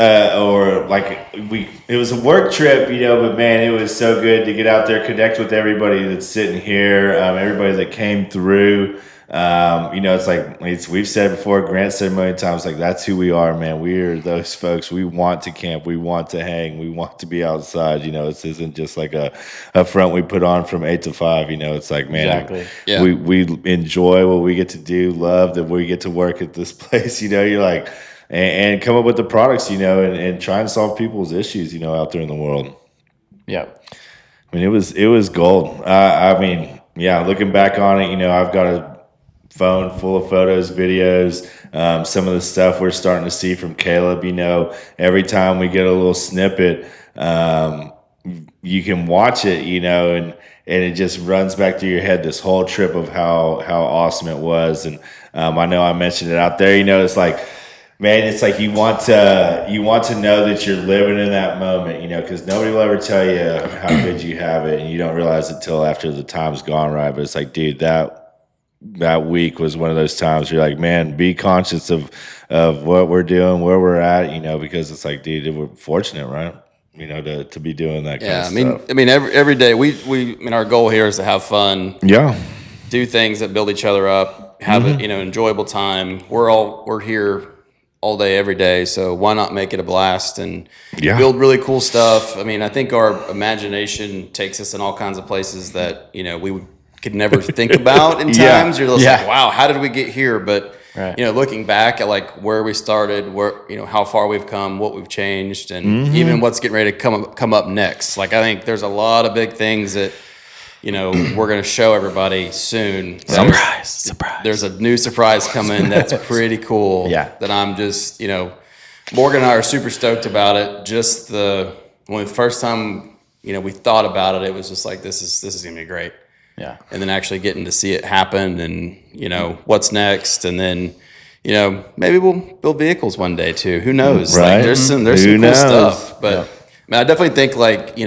Speaker 1: was a work trip, but man, it was so good to get out there, connect with everybody that's sitting here, everybody that came through. It's like we've said before, Grant said a million times, that's who we are, man. We are those folks. We want to camp, we want to hang, we want to be outside. This isn't just like a front we put on from 8 to 5. It's like, man,
Speaker 3: exactly.
Speaker 1: we enjoy what we get to do, love that we get to work at this place. You're like. And come up with the products, and try and solve people's issues, out there in the world.
Speaker 4: Yeah.
Speaker 1: I mean, it was gold. I mean, looking back on it, I've got a phone full of photos, videos, some of the stuff we're starting to see from Caleb, every time we get a little snippet, you can watch it, and it just runs back through your head this whole trip of how awesome it was. And I know I mentioned it out there, it's like, Man, it's like you want to know that you're living in that moment, because nobody will ever tell you how good you have it, and you don't realize it till after the time's gone, right? But it's like, dude, that week was one of those times where you're like, man, be conscious of what we're doing, where we're at, because it's like, dude, we're fortunate, right? To be doing that kind of stuff.
Speaker 3: I mean, every day our goal here is to have fun.
Speaker 1: Yeah.
Speaker 3: Do things that build each other up, have an enjoyable time. We're here all day, every day. So why not make it a blast and build really cool stuff? I mean, I think our imagination takes us in all kinds of places that, we could never think about in times. You're just like, wow, how did we get here? But, looking back at like where we started, where, how far we've come, what we've changed, and even what's getting ready to come up next. Like, I think there's a lot of big things that, we're going to show everybody soon.
Speaker 4: Surprise.
Speaker 3: There's a new surprise coming that's pretty cool.
Speaker 4: Yeah.
Speaker 3: That I'm just, Morgan and I are super stoked about it. Just when the first time, we thought about it, it was just like, this is going to be great.
Speaker 4: Yeah.
Speaker 3: And then actually getting to see it happen and, what's next. And then, maybe we'll build vehicles one day too. Who knows?
Speaker 1: Right.
Speaker 3: Like, there's some cool stuff. But I definitely think like,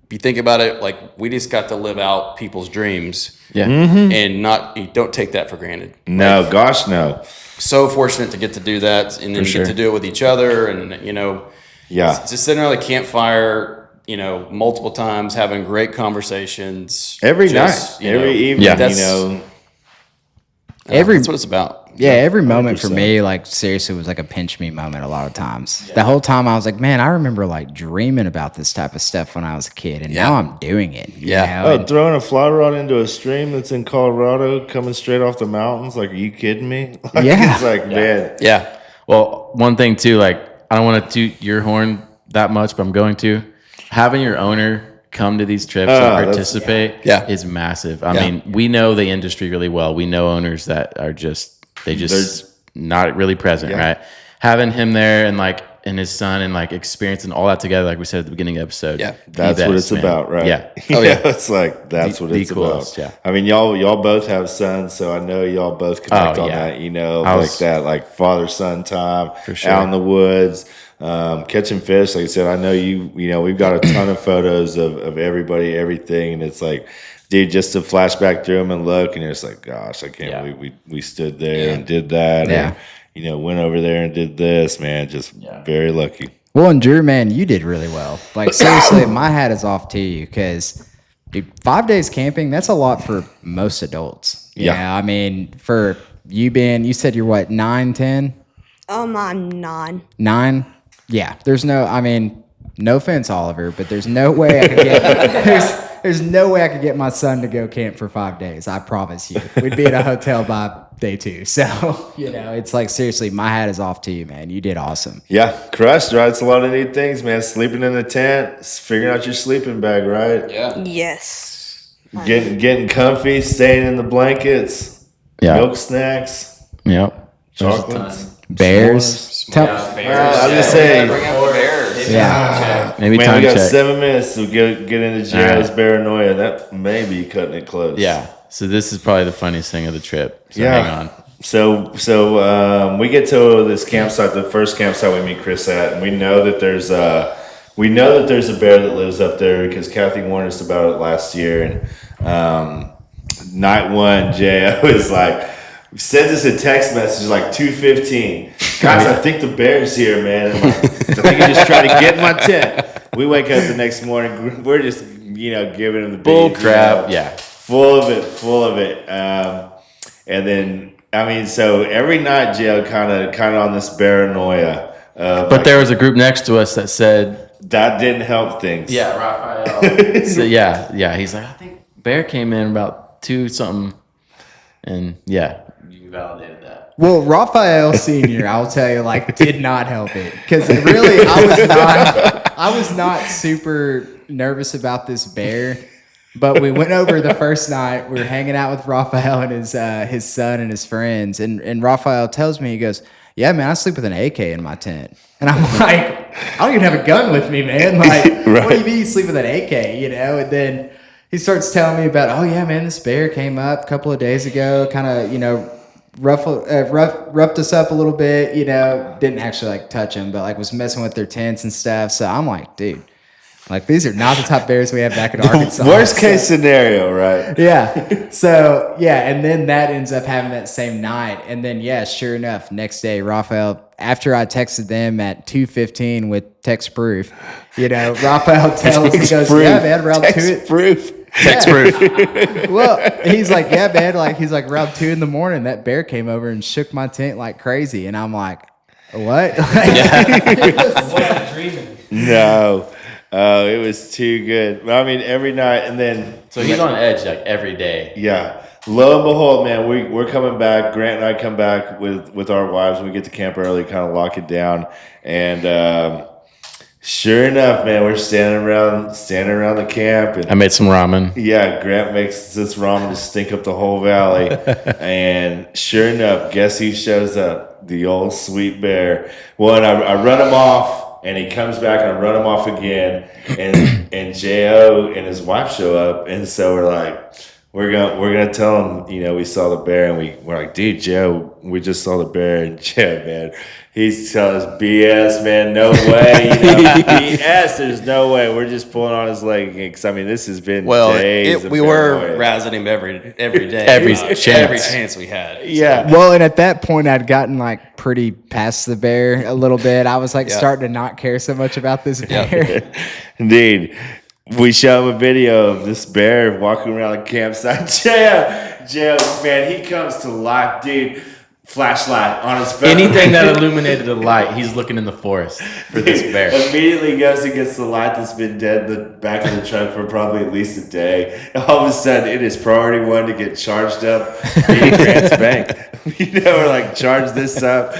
Speaker 3: if you think about it, like we just got to live out people's dreams, and you don't take that for granted.
Speaker 1: No,
Speaker 3: like,
Speaker 1: gosh, no.
Speaker 3: So fortunate to get to do that, and then get to do it with each other, and just sitting around the campfire, multiple times, having great conversations
Speaker 1: every night, every evening.
Speaker 3: That's what it's about.
Speaker 2: Yeah, every moment 100%. For me, like, seriously, was like a pinch me moment a lot of times. The whole time I was like, man, I remember like dreaming about this type of stuff when I was a kid, and now I'm doing it.
Speaker 1: Throwing a fly rod into a stream that's in Colorado, coming straight off the mountains. Like, are you kidding me? Like, it's like, man.
Speaker 3: Yeah.
Speaker 4: Well, one thing too, like, I don't want to toot your horn that much, but I'm going to. Having your owner come to these trips and participate is massive. I mean, we know the industry really well. We know owners that are they're not really present, right? Having him there and his son and like experiencing all that together, like we said at the beginning of the episode.
Speaker 1: Yeah, that's what it's about, right?
Speaker 4: Yeah.
Speaker 1: Oh yeah, it's like that's what it's about.
Speaker 4: Yeah.
Speaker 1: I mean, y'all both have sons, so I know y'all both connect on that. Like father-son time,
Speaker 4: for sure.
Speaker 1: Out in the woods. Catching fish, like I said, I know we've got a ton of photos of everybody, everything, and it's like, dude, just to flash back through them and look, and it's like, gosh, I can't believe we stood there and did that, and went over there and did this, man. Just very lucky.
Speaker 2: Well, and Drew, man, you did really well. Like, seriously, my hat is off to you, because 5 days camping, that's a lot for most adults. Yeah, I mean, for you said you're what, 9, 10?
Speaker 5: I'm 9.
Speaker 2: 9? Yeah, no offense, Oliver, but there's no way I could get there's no way I could get my son to go camp for 5 days. I promise you, we'd be in a hotel by day 2. So it's like, seriously, my hat is off to you, man. You did awesome.
Speaker 1: Yeah, crushed, right? It's a lot of neat things, man. Sleeping in the tent, figuring out your sleeping bag, right?
Speaker 3: Yeah.
Speaker 5: Yes.
Speaker 1: Getting comfy, staying in the blankets.
Speaker 4: Yeah.
Speaker 1: Milk snacks.
Speaker 4: Yep.
Speaker 1: Chocolates.
Speaker 2: Bears.
Speaker 1: I'm just saying.
Speaker 3: Bears.
Speaker 2: Yeah.
Speaker 4: Maybe
Speaker 1: Man,
Speaker 4: time
Speaker 1: we got
Speaker 4: check.
Speaker 1: 7 minutes to get into JO's paranoia. That may be cutting it close.
Speaker 4: Yeah. So this is probably the funniest thing of the trip. So hang on.
Speaker 1: So we get to this campsite, the first campsite we meet Chris at, and we know that there's a bear that lives up there because Kathy warned us about it last year. And night one, Jo is like, sends us a text message like 2:15. Guys, I think the bear's here, man. I'm like, I think he just tried to get in my tent. We wake up the next morning. We're just, giving him the
Speaker 4: Bull
Speaker 1: beans,
Speaker 4: crap. Yeah.
Speaker 1: full of it. And then, so every night, Jo kind of on this paranoia.
Speaker 4: But there was a group next to us that said
Speaker 1: that didn't help things.
Speaker 4: Yeah, Raphael. So he's like, I think bear came in about 2 something, and you validated that.
Speaker 2: Well, Raphael Senior, I'll tell you, did not help it, because really, I was not super nervous about this bear. But we went over the first night. We were hanging out with Raphael and his son and his friends, and Raphael tells me, he goes, "Yeah, man, I sleep with an AK in my tent." And I'm like, "I don't even have a gun with me, man. Like, What do you mean you sleep with an AK?" And then he starts telling me about, "Oh yeah, man, this bear came up a couple of days ago, kind of, roughed us up a little bit, you know, didn't actually like touch them, but like was messing with their tents and stuff. So I'm like, dude, like these are not the top bears we have back in Arkansas.
Speaker 1: Worst case scenario, right?
Speaker 2: Yeah. So yeah, and then that ends up having that same night. And then yeah, sure enough, next day, Raphael, after I texted them at 2:15 with text proof, you know, Raphael tells he goes, yeah, man, round two.
Speaker 1: Proof.
Speaker 3: Text proof.
Speaker 2: Well, he's like, yeah, man, like he's like round 2 a.m, that bear came over and shook my tent like crazy. And I'm like, what?
Speaker 1: No. Oh, it was too good. I mean, every night, and then
Speaker 4: So he's on edge like every day.
Speaker 1: yeah. Lo and behold, man, we're coming back. Grant and I come back with our wives. We get to camp early, kind of lock it down, and sure enough, man, we're standing around the camp, and
Speaker 4: I made some ramen.
Speaker 1: yeah, Grant makes this ramen to stink up the whole valley, and sure enough, guess who shows up? The old sweet bear. Well, and I run him off. And he comes back, and I run him off again, and Jo and his wife show up, and so we're like, we're gonna tell him, you know, we saw the bear, and we're like, dude, Jo, we just saw the bear, and Jo, man, he's telling us BS, man, no way, you know, BS, there's no way, we're just pulling on his leg, because I mean, this has been days.
Speaker 3: We were razzing him every day,
Speaker 4: Every chance.
Speaker 3: every chance we had.
Speaker 1: Yeah.
Speaker 2: Well, and at that point, I'd gotten like pretty past the bear a little bit. I was like starting to not care so much about this bear.
Speaker 1: Indeed. We show him a video of this bear walking around the campsite. Joe, man, he comes to life, dude. Flashlight on his phone.
Speaker 4: Anything that illuminated a light, he's looking in the forest for this bear.
Speaker 1: Immediately goes and gets the light that's been dead in the back of the truck for probably at least a day. All of a sudden, it is priority 1 to get charged up in Grant's bank. You know, we're like, charge this up.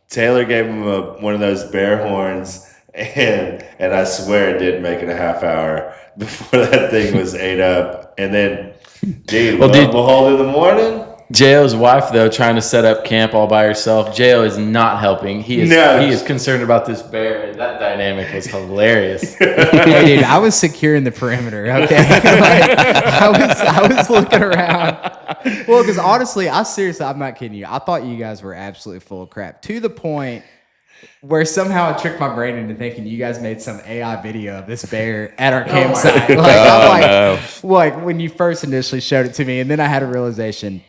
Speaker 1: Taylor gave him one of those bear horns. And I swear it didn't make it a half hour before that thing was ate up. And then, dude, behold, in the morning.
Speaker 4: J.O.'s wife, though, trying to set up camp all by herself. J.O. is not helping. He is concerned about this bear. That dynamic was hilarious.
Speaker 2: Hey, dude, I was securing the perimeter. Okay, like, I was looking around. Well, because honestly, I'm not kidding you. I thought you guys were absolutely full of crap to the point where somehow I tricked my brain into thinking you guys made some AI video of this bear at our campsite. Like when you first initially showed it to me, and then I had a realization.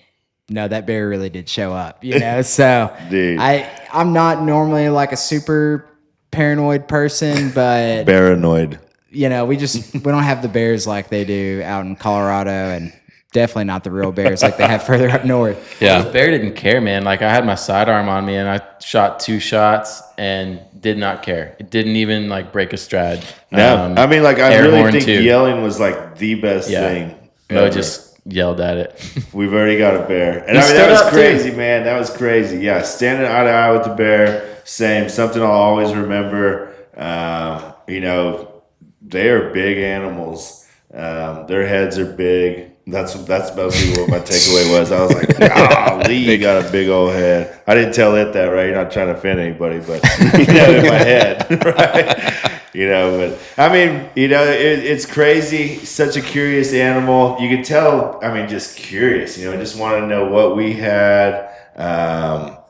Speaker 2: No, that bear really did show up, you know? So
Speaker 1: Dude.
Speaker 2: I'm not normally like a super paranoid person, but
Speaker 1: Paranoid.
Speaker 2: you know, we don't have the bears like they do out in Colorado, and definitely not the real bears like they have further up north.
Speaker 3: Yeah.
Speaker 4: The bear didn't care, man. Like, I had my sidearm on me, and I shot 2 shots and did not care. It didn't even, like, break a stride.
Speaker 1: No, I mean, like, I
Speaker 4: air
Speaker 1: really
Speaker 4: horn
Speaker 1: think
Speaker 4: too.
Speaker 1: yelling was, like, the best thing.
Speaker 4: No,
Speaker 1: ever.
Speaker 4: just yelled at it.
Speaker 1: We've already got a bear. And
Speaker 4: He
Speaker 1: I mean, that
Speaker 4: stood
Speaker 1: was
Speaker 4: up,
Speaker 1: crazy, man. That was crazy. Yeah, standing eye to eye with the bear, same. Something I'll always remember. You know, they are big animals. Their heads are big. That's mostly what my takeaway was. I was like, golly, you got a big old head. I didn't tell it that, right? You're not trying to offend anybody, but, you know, in my head, right? You know, but I mean, you know, it's crazy. Such a curious animal. You could tell, I mean, just curious, you know, just want to know what we had,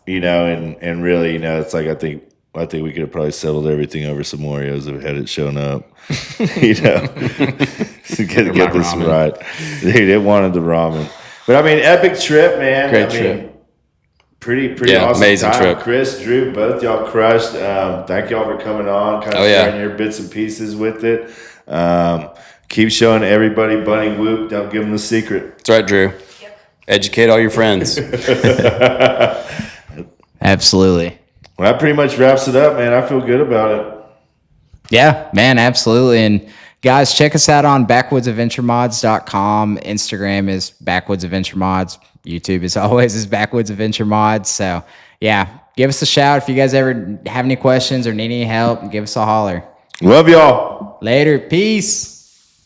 Speaker 1: you know, and really, you know, it's like, I think we could have probably settled everything over some Oreos if it had it shown up, you know, to get this
Speaker 4: ramen.
Speaker 1: right. Dude, it wanted the ramen. But I mean, epic trip, man.
Speaker 4: Great
Speaker 1: I
Speaker 4: trip.
Speaker 1: Mean, pretty awesome
Speaker 3: amazing
Speaker 1: time.
Speaker 3: trip.
Speaker 1: Chris, Drew, both y'all crushed. Thank y'all for coming on, kind of sharing your bits and pieces with it. Keep showing everybody Bunny Whoop. Don't give them the secret.
Speaker 3: That's right, Drew. Educate all your friends.
Speaker 2: Absolutely.
Speaker 1: Well, that pretty much wraps it up, man. I feel good about it.
Speaker 2: Yeah, man, absolutely. And guys, check us out on backwoodsadventuremods.com. Instagram is backwoodsadventuremods. YouTube, as always, is backwoodsadventuremods. So, yeah, give us a shout if you guys ever have any questions or need any help. Give us a holler.
Speaker 1: Love y'all.
Speaker 2: Later. Peace.